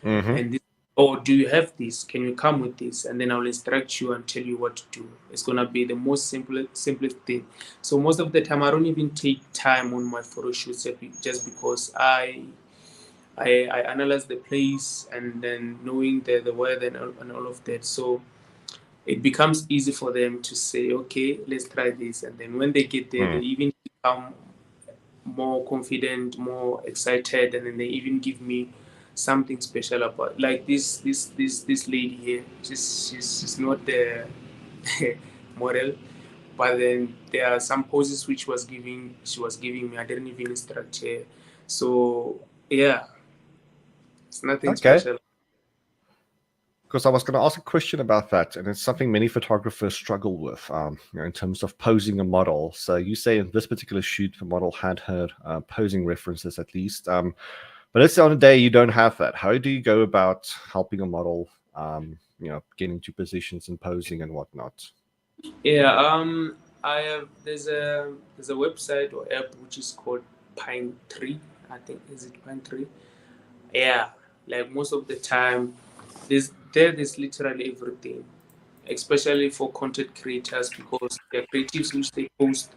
Mm-hmm. and this, or do you have this? Can you come with this? And then I'll instruct you and tell you what to do. It's gonna be the most simplest thing. So most of the time I don't even take time on my photo shoots just because I analyze the place and then knowing the weather and all of that. So it becomes easy for them to say, okay, let's try this. And then when they get there, they Mm. even become more confident, more excited, and then they even give me something special about like this lady here. She's not the model, but then there are some poses which she was giving me. I didn't even instruct her, so yeah, it's nothing Okay. special. Because I was going to ask a question about that, and it's something many photographers struggle with in terms of posing a model. So you say in this particular shoot, the model had her posing references at least. But let's say on a day you don't have that. How do you go about helping a model, getting to positions and posing and whatnot? Yeah, I have there's a website or app which is called Pine Tree. I think is it Pine Tree? Yeah, like most of the time, there's literally everything, especially for content creators because they're creatives which they post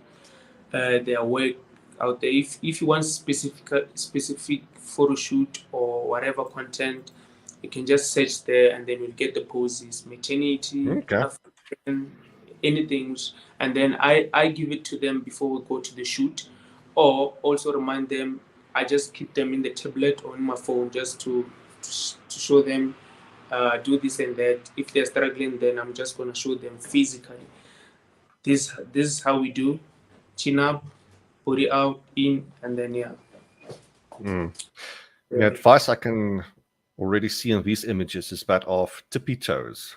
their work out there. If you want specific photo shoot or whatever content, you can just search there and then you'll get the poses, maternity, Okay. African, anything, and then I give it to them before we go to the shoot, or also remind them. I just keep them in the tablet or in my phone just to show them do this and that. If they're struggling, then I'm just gonna show them physically. This is how we do chin up, body out, in, and then yeah. Mm. The Yeah. advice I can already see in these images is that of tippy toes,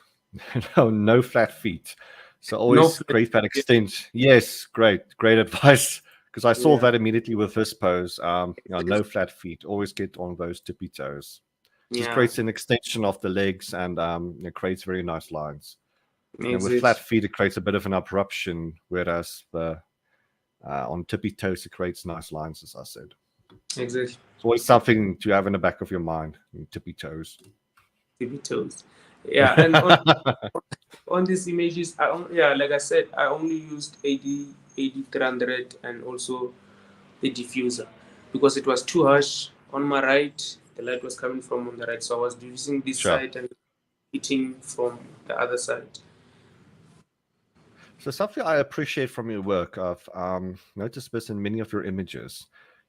no flat feet. So No always flex. create that Yeah. extent. Yes, great advice. Because I saw Yeah. that immediately with this pose. No flat feet. Always get on those tippy toes. Just Yeah, creates an extension of the legs, and it creates very nice lines. With flat exactly. feet, it creates a bit of an abruption, whereas on tippy toes, it creates nice lines, as I said. Exactly. It's always something to have in the back of your mind, tippy toes. TV toes. Yeah, and on these images, yeah, like I said, I only used 300 and also the diffuser because it was too harsh on my right. The light was coming from on the right, so I was diffusing this Sure. side and hitting from the other side. So something I appreciate from your work, I've noticed this in many of your images.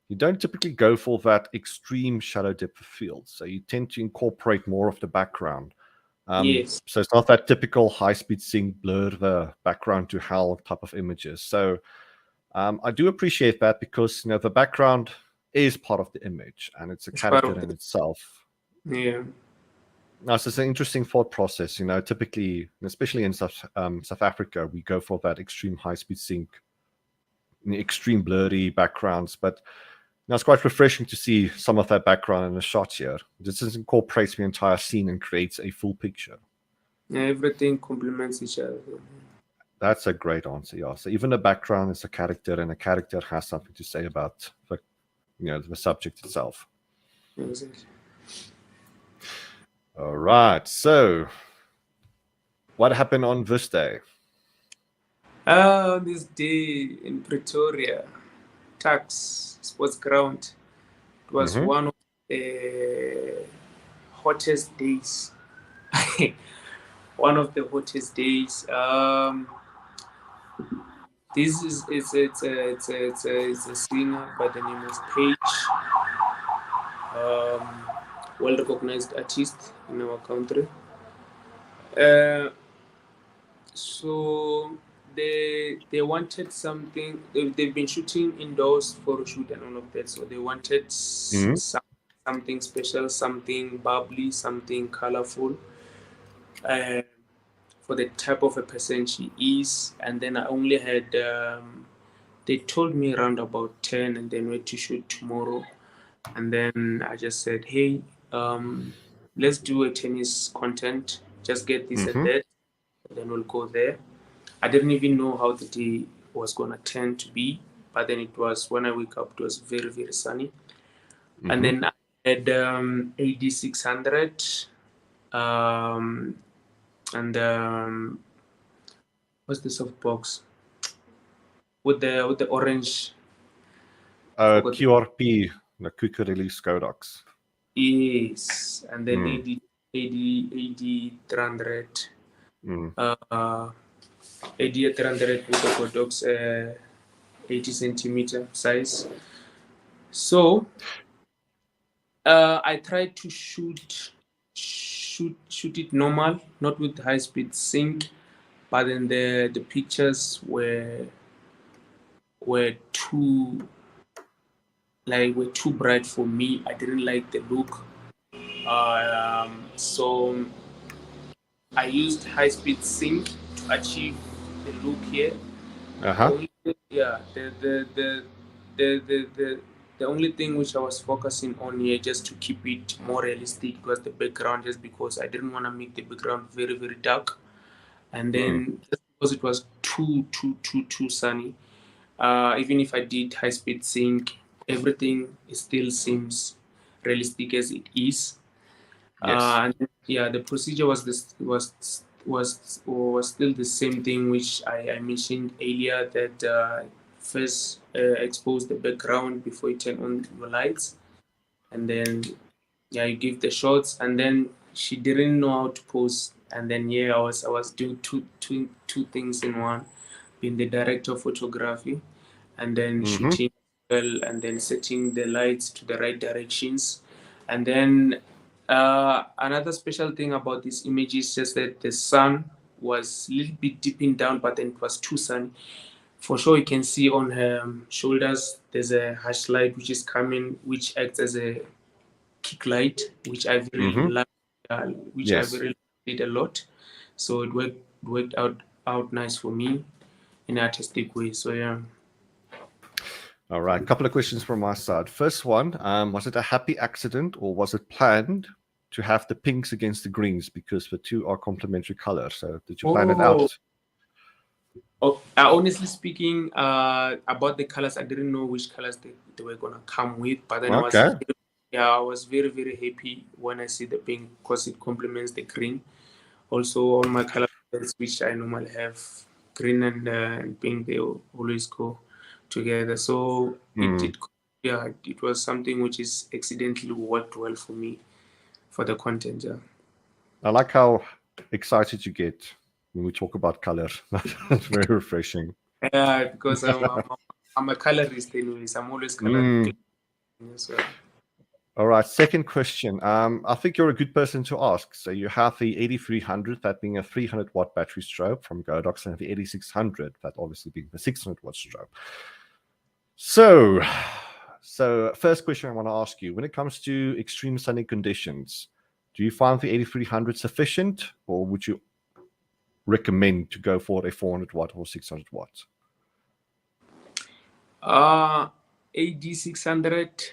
You don't typically go for that extreme shadow depth of field, so you tend to incorporate more of the background. Yes, So it's not that typical high-speed sync, blur the background to hell type of images. So I do appreciate that because the background is part of the image and it's a it's part character of in the itself. yeah. Now, so it's an interesting thought process. Typically, especially in South Africa, we go for that extreme high-speed sync, extreme blurry backgrounds. But now it's quite refreshing to see some of that background in a shot here. This just incorporates the entire scene and creates a full picture. Yeah, everything complements each other. That's a great answer, yeah. So even the background is a character, and a character has something to say about the subject itself. Exactly. All right. So what happened on this day? On this day in Pretoria, tax sports ground. It was Mm-hmm. one of the hottest days. One of the hottest days. This is it's a singer by the name of Paige, well recognized artist in our country. Uh, so they wanted something. They've been shooting indoors for a shoot and all of that. So they wanted Mm-hmm. something special, something bubbly, something colorful. Uh, for the type of a person she is, and then I only had they told me around about 10 and then where to shoot tomorrow, and then I just said, hey, let's do a tennis content, just get this and Mm-hmm. that, and then we'll go there. I didn't even know how the day was gonna turn to be, but then it was, when I wake up, it was very very sunny. And Mm-hmm. then I had AD 600, um, and what's the softbox with the orange? Forgot the QRP, the quick release codecs. yes, and then Mm. 80 300, Mm. 300 with the codecs, 80 centimeter size. So I tried to shoot it normal, not with high speed sync, but then the pictures were too were too bright for me. I didn't like the look. So I used high speed sync to achieve the look here. The Uh-huh. only yeah the only thing which I was focusing on here just to keep it more realistic was the background, just because I didn't want to make the background very very dark, and Mm. then just because it was too sunny. Even if I did high speed sync, everything still seems realistic as it is. Yes. And yeah, the procedure was was still the same thing which I mentioned earlier, that first expose the background before you turn on your lights, and then yeah, you give the shots, and then she didn't know how to pose, and then yeah, I was doing two things in one, being the director of photography and then Mm-hmm. shooting well, and then setting the lights to the right directions. And then another special thing about this image is just that the sun was a little bit dipping down, but then it was too sunny. For sure, you can see on her shoulders there's a hash light which is coming, which acts as a kick light, which I very Mm-hmm. like, which I Yes. very did a lot. So it worked out nice for me in an artistic way. So yeah. All right. A couple of questions from my side. First one, was it a happy accident or was it planned to have the pinks against the greens because the two are complementary colors. So did you plan it out? Honestly speaking, about the colors, I didn't know which colors they were gonna come with. But then I was very, very happy when I see the pink because it complements the green. Also, all my colors which I normally have, green and pink, they always go together. So it was something which is accidentally worked well for me for the content. Yeah, I like how excited you get when we talk about color. That's very refreshing. Yeah, because I'm a colorist anyways. I'm always coloring as well. All right, second question. I think you're a good person to ask. So you have the 8300, that being a 300-watt battery strobe from Godox, and the 8600, that obviously being the 600-watt strobe. So first question I want to ask you, when it comes to extreme sunny conditions, do you find the 8300 sufficient, or would you recommend to go for a 400-watt or 600-watt? AD600,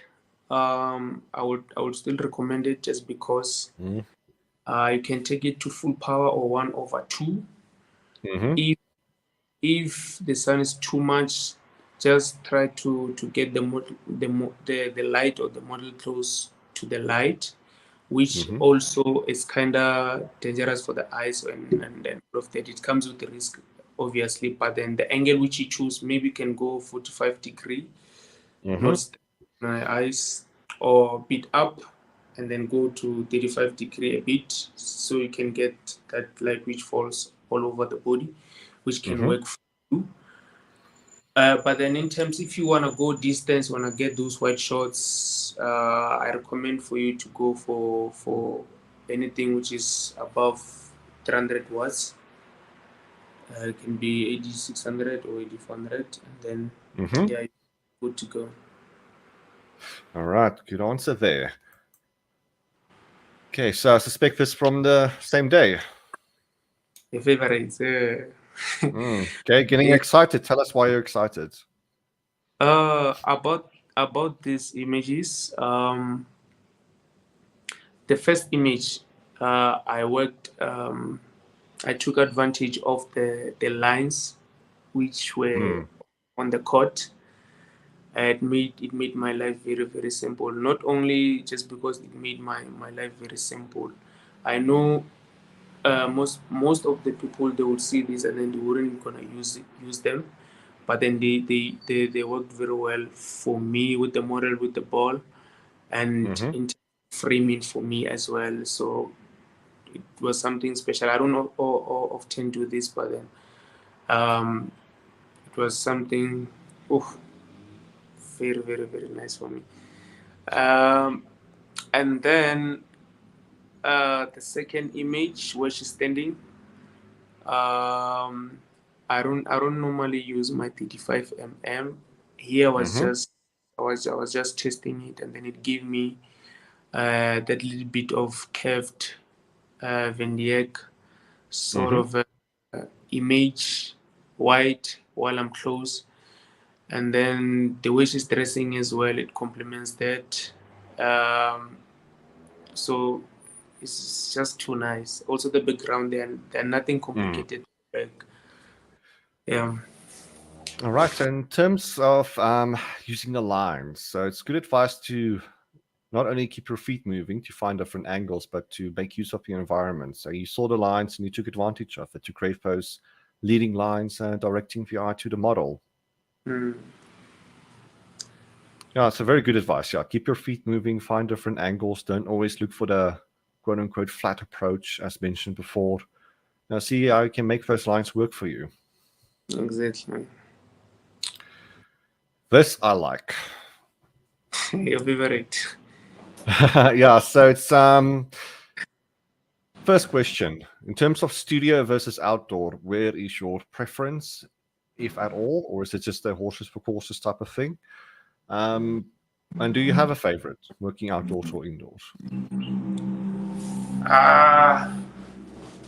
I would still recommend it just because you can take it to full power or 1/2. If the sun is too much, just try to get the light or the model close to the light, which also is kind of dangerous for the eyes and all of that. It comes with the risk, obviously, but then the angle which you choose maybe can go 45-degree, not my eyes, or bit up and then go to 35-degree a bit, so you can get that light which falls all over the body, which can work for you. But then in terms, if you want to go distance, want to get those white shots, I recommend for you to go for anything which is above 300 watts. It can be 8600 or 8400, and then you're good to go. All right, good answer there. Okay, so I suspect this from the same day. Your favorites. Okay, getting excited. Tell us why you're excited. About these images, the first image, I worked. I took advantage of the lines which were on the court. It made my life very, very simple. Not only just because it made my life very simple. I know most of the people, they would see this and then they wouldn't gonna use them, but then they worked very well for me with the model, with the ball, and in framing for me as well. So it was something special. I don't know or often do this, but then it was something very, very, very nice for me. And then the second image where she's standing, I don't normally use my 35 mm. Here I was just testing it, and then it gave me that little bit of curved Van Dyck sort of image, white while I'm close, and then the way she's dressing as well, it complements that. So it's just too nice. Also the background, they're nothing complicated. Yeah. All right. So in terms of using the lines, so it's good advice to not only keep your feet moving to find different angles, but to make use of your environment. So you saw the lines and you took advantage of it to create those leading lines and directing the eye to the model. Yeah, it's a very good advice. Yeah, keep your feet moving, find different angles. Don't always look for the quote unquote flat approach, as mentioned before. Now, see how you can make those lines work for you. Exactly. This I like. Your favorite. Yeah, so it's first question. In terms of studio versus outdoor, where is your preference, if at all, or is it just a horses for courses type of thing? And do you have a favorite, working outdoors or indoors?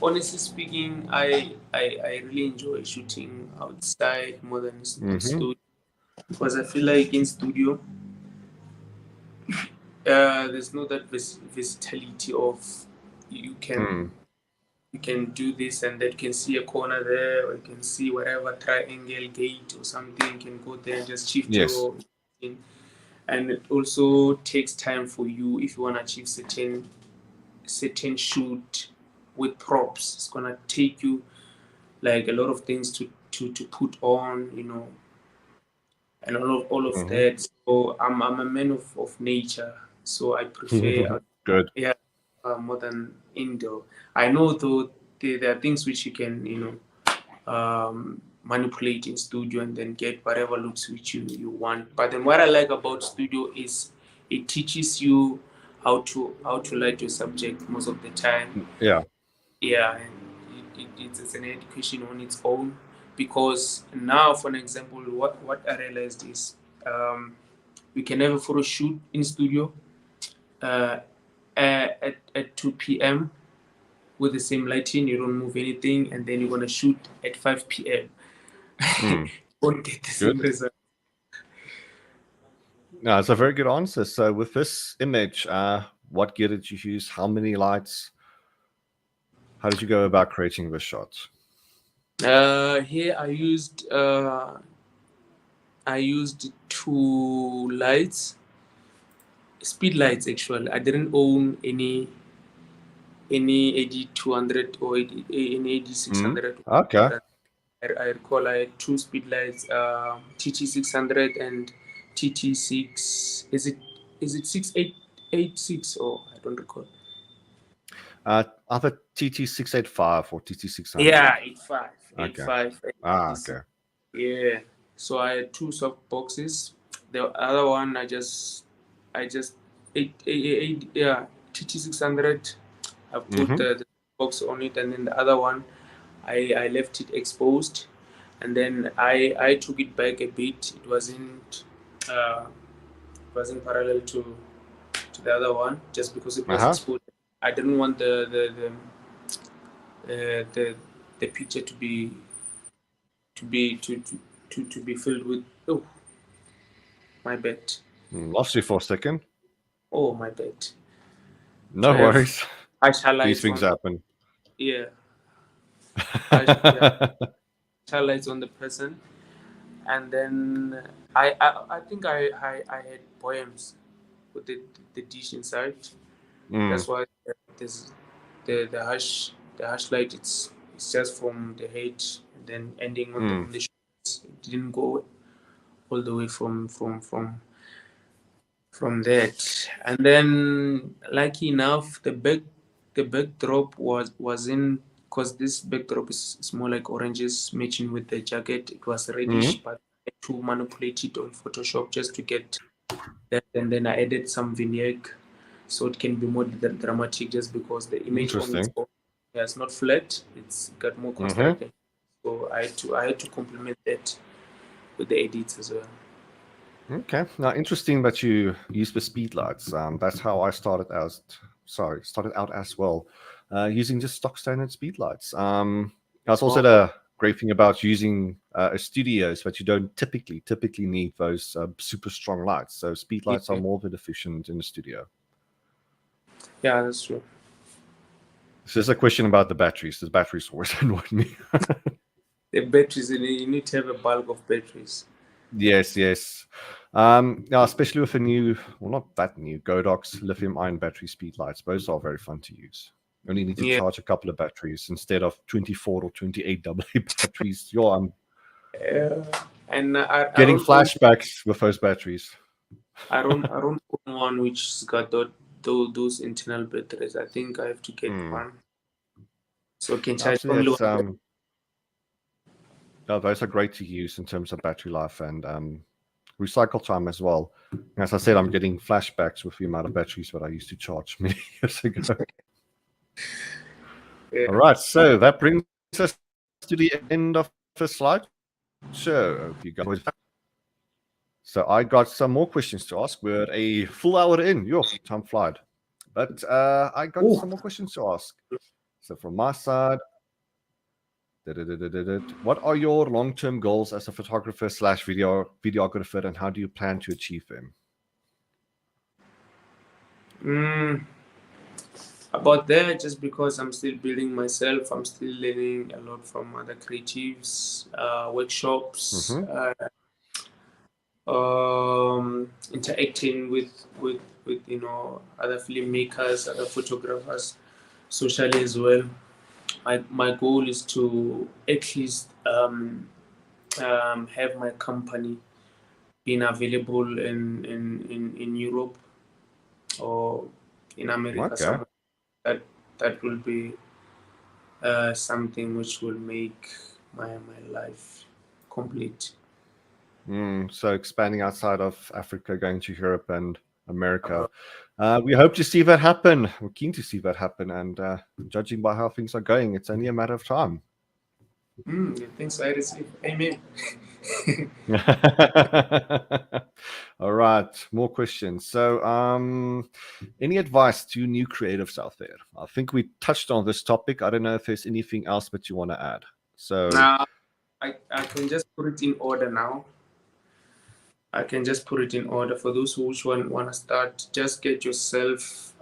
Honestly speaking, I really enjoy shooting outside more than in studio, because I feel like in studio there's no that versatility of you can do this and that. You can see a corner there, or you can see whatever triangle gate or something. You can go there and just shift Yes. your in. And it also takes time for you if you want to achieve certain shoot with props. It's gonna take you like a lot of things to put on, and all of that. So I'm a man of nature, so I prefer Good. yeah more than indoor. I know though there are things which you can manipulate in studio and then get whatever looks which you want. But then what I like about studio is it teaches you how to light your subject most of the time. Yeah. Yeah, and it's an education on its own, because now, for an example, what I realized is we can have a photo shoot in studio uh, at 2 p.m. with the same lighting. You don't move anything, and then you're gonna shoot at 5 p.m. Won't get the same Good. result. No, it's a very good answer. So with this image, what gear did you use? How many lights? How did you go about creating this shot? Here I used two lights, speed lights actually. I didn't own any AD 200 or any AD 600. Okay. I recall I had two speed lights, TT 600 and TT 6. Is it 6886 or I don't recall. Either TT685 or TT600. Yeah, 85, Okay. 85. Okay. Yeah. So I had two soft boxes. The other one I just yeah, TT 600. I put the box on it, and then the other one I left it exposed, and then I took it back a bit. It wasn't parallel to the other one, just because it was exposed. I didn't want the picture to be filled with, oh, my bad. Lost you for a second. Oh, my bad. No worries. These things happen. Yeah. Highlights on the person, and then I think I had poems with the dish inside. That's why there's the hash light. It's just from the head and then ending on the shoulders. It didn't go all the way from that. And then, lucky enough, the backdrop was in, because this backdrop is more like oranges matching with the jacket. It was reddish, but I had to manipulate it on Photoshop just to get that. And then I added some vignette so it can be more dramatic, just because the image on its own, yeah, it's not flat. It's got more construction. So I had to complement that with the edits as well. Okay. Now, interesting that you use the speed lights. That's how I started out as well, using just stock standard speed lights. That's also the great thing about using a studio, is that you don't typically need those super strong lights. So speed lights are more than efficient in the studio. Yeah, that's true. So there's a question about the batteries. The batteries always annoy me. The batteries, you need to have a bulk of batteries. Yes. Now, especially with the new, well, not that new, Godox lithium-ion battery speed lights. Those are very fun to use. You only need to charge a couple of batteries instead of 24 or 28 AA batteries. And getting flashbacks with those batteries. I don't own one which's got those internal batteries. I think I have to get one, so I can charge only one. Those are great to use in terms of battery life and recycle time as well. As I said, I'm getting flashbacks with the amount of batteries that I used to charge many years ago. All right, so that brings us to the end of the slide show. You guys, so I got some more questions to ask. We're a full hour in. Your time flied, but I got some more questions to ask. So from my side, what are your long-term goals as a photographer / videographer, and how do you plan to achieve them? Mm, about that, just because I'm still building myself, I'm still learning a lot from other creatives, workshops, Mm-hmm. interacting with other filmmakers, other photographers, socially as well. My goal is to at least have my company being available in Europe or in America Okay. somewhere. That will be something which will make my life complete. So expanding outside of Africa, going to Europe and America. Uh, We hope to see that happen. We're keen to see that happen. And judging by how things are going, it's only a matter of time. the things I receive. Amen. All right, more questions. So, any advice to new creatives out there? I think we touched on this topic. I don't know if there's anything else that you want to add. So, Now I can just put it in order now. I can just put it in order for those who which one want to start. Just get yourself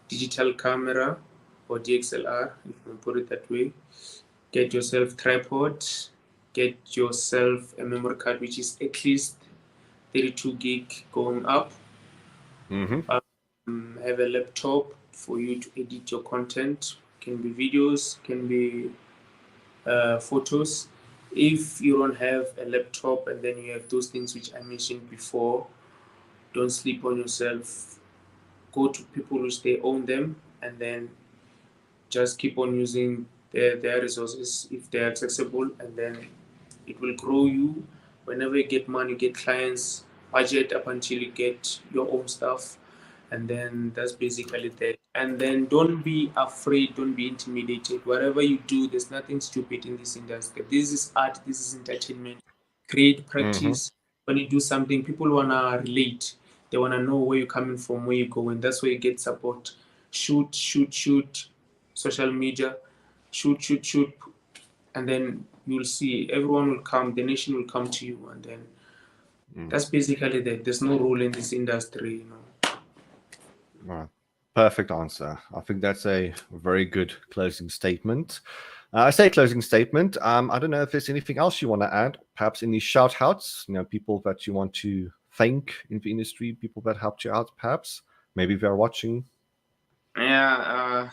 digital camera or DXLR, if you put it that way. Get yourself tripod. Get yourself a memory card which is at least 32 gig going up. mm-hmm, Have a laptop for you to edit your content. Can be videos, can be photos. If you don't have a laptop and then you have those things which I mentioned before, don't sleep on yourself. Go to people which they own them, and then just keep on using their resources if they're accessible, and then it will grow you. Whenever you get money, get clients, budget up until you get your own stuff, and then that's basically that. And then don't be afraid, don't be intimidated. Whatever you do, there's nothing stupid in this industry. This is art, this is entertainment. Create, mm-hmm, practice. When you do something, people wanna relate. They wanna know where you're coming from, where you're going. That's where you get support. Shoot. Social media, shoot, and then you'll see everyone will come. The nation will come to you, and then mm. that's basically that. There's no rule in this industry. All right. Perfect answer. I think that's a very good closing statement. I say closing statement. I don't know if there's anything else you want to add. Perhaps any shout outs, people that you want to thank in the industry, people that helped you out, perhaps. Maybe they're watching. Yeah,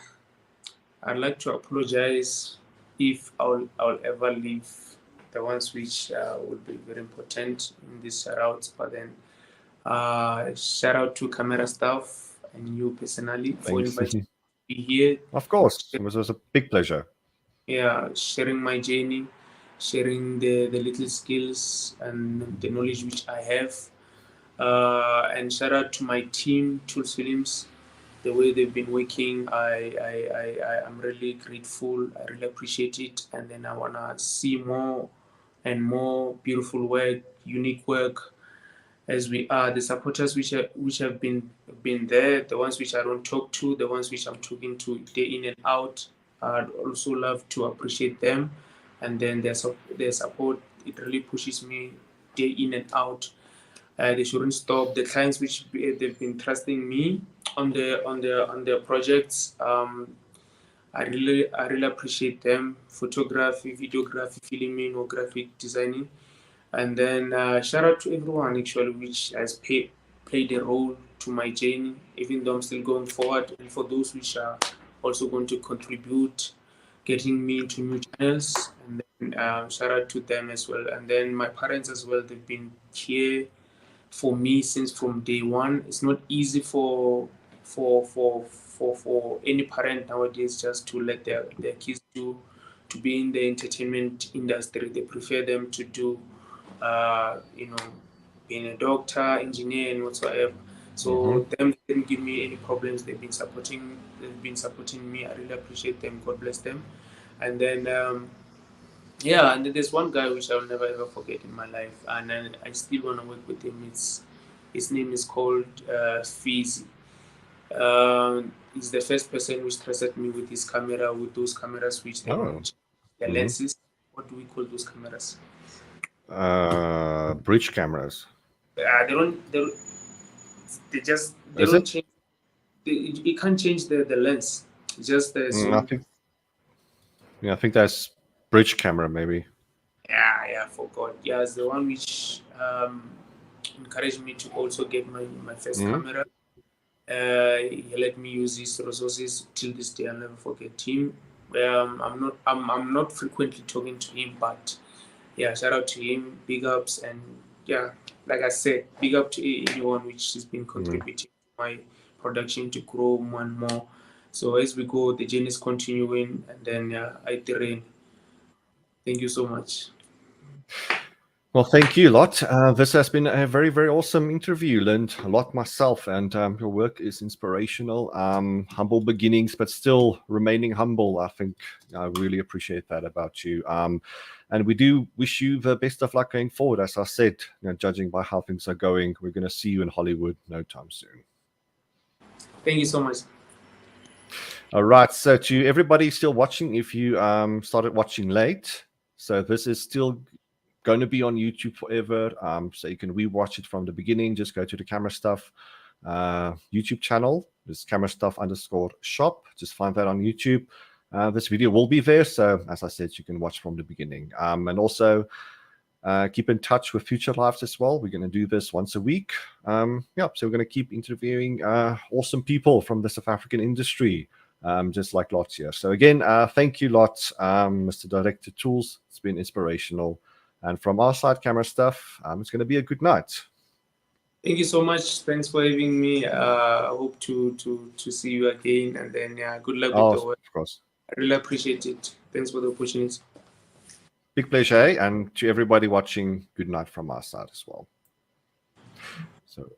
I'd like to apologize if I'll ever leave the ones which would be very important in these shout outs. But then, shout out to camera staff and you personally for Thanks. inviting me here. Of course. It was a big pleasure. Yeah, sharing my journey, sharing the little skills and the knowledge which I have. And shout out to my team, Toolz Films, the way they've been working. I'm really grateful. I really appreciate it. And then I want to see more and more beautiful work, unique work as we are. The supporters which have been there, the ones which I don't talk to, the ones which I'm talking to day in and out. I'd also love to appreciate them. And then their support, it really pushes me day in and out. They shouldn't stop. The clients which they've been trusting me on their projects. I really appreciate them. Photography, videography, filming, or graphic designing. And then shout out to everyone actually which has played a role to my journey, even though I'm still going forward. And for those which are also going to contribute, getting me into new channels. And then shout out to them as well. And then my parents as well. They've been here for me since from day one. It's not easy for any parent nowadays just to let their kids to be in the entertainment industry. They prefer them to do being a doctor, engineer, and whatsoever. Mm-hmm. So them didn't give me any problems. They've been supporting me. I really appreciate them. God bless them. And then yeah, and then there's one guy which I'll never ever forget in my life, and then I still want to work with him. His name is called Fizi. He's the first person which trusted me with his camera, with those cameras which they Oh. don't the Mm-hmm. lenses. What do we call those cameras? Bridge cameras. They don't they Is don't it? change. You can't change the lens. It's just the I zoom. think. Yeah, I think that's bridge camera maybe. Yeah, I forgot. Yeah, it's the one which encouraged me to also get my first Mm. camera. He let me use his resources till this day. I'll never forget him. I'm not frequently talking to him, but yeah, shout out to him, big ups, and yeah, like I said, big up to anyone which has been contributing to my production to grow more and more. So as we go, the journey is continuing, and then yeah, I terrain. Thank you so much. Well, thank you, Lot. This has been a very, very awesome interview. Learned a lot myself, and your work is inspirational. Humble beginnings, but still remaining humble. I think I really appreciate that about you. And we do wish you the best of luck going forward. As I said, judging by how things are going, we're going to see you in Hollywood no time soon. Thank you so much. All right. So to everybody still watching, if you started watching late, so this is still going to be on YouTube forever. So you can rewatch it from the beginning. Just go to the Camera Stuff YouTube channel. It's Camera Stuff _shop. Just find that on YouTube. This video will be there. So as I said, you can watch from the beginning. And also keep in touch with future lives as well. We're going to do this once a week. So we're going to keep interviewing awesome people from the South African industry. Just like Lot here. So again, thank you, Lot, Mr. Director Toolz. It's been inspirational. And from our side, Camera Stuff, it's going to be a good night. Thank you so much. Thanks for having me. I hope to see you again. And then yeah, good luck with the work. Of course. I really appreciate it. Thanks for the opportunity. Big pleasure, eh? And to everybody watching, good night from our side as well. So.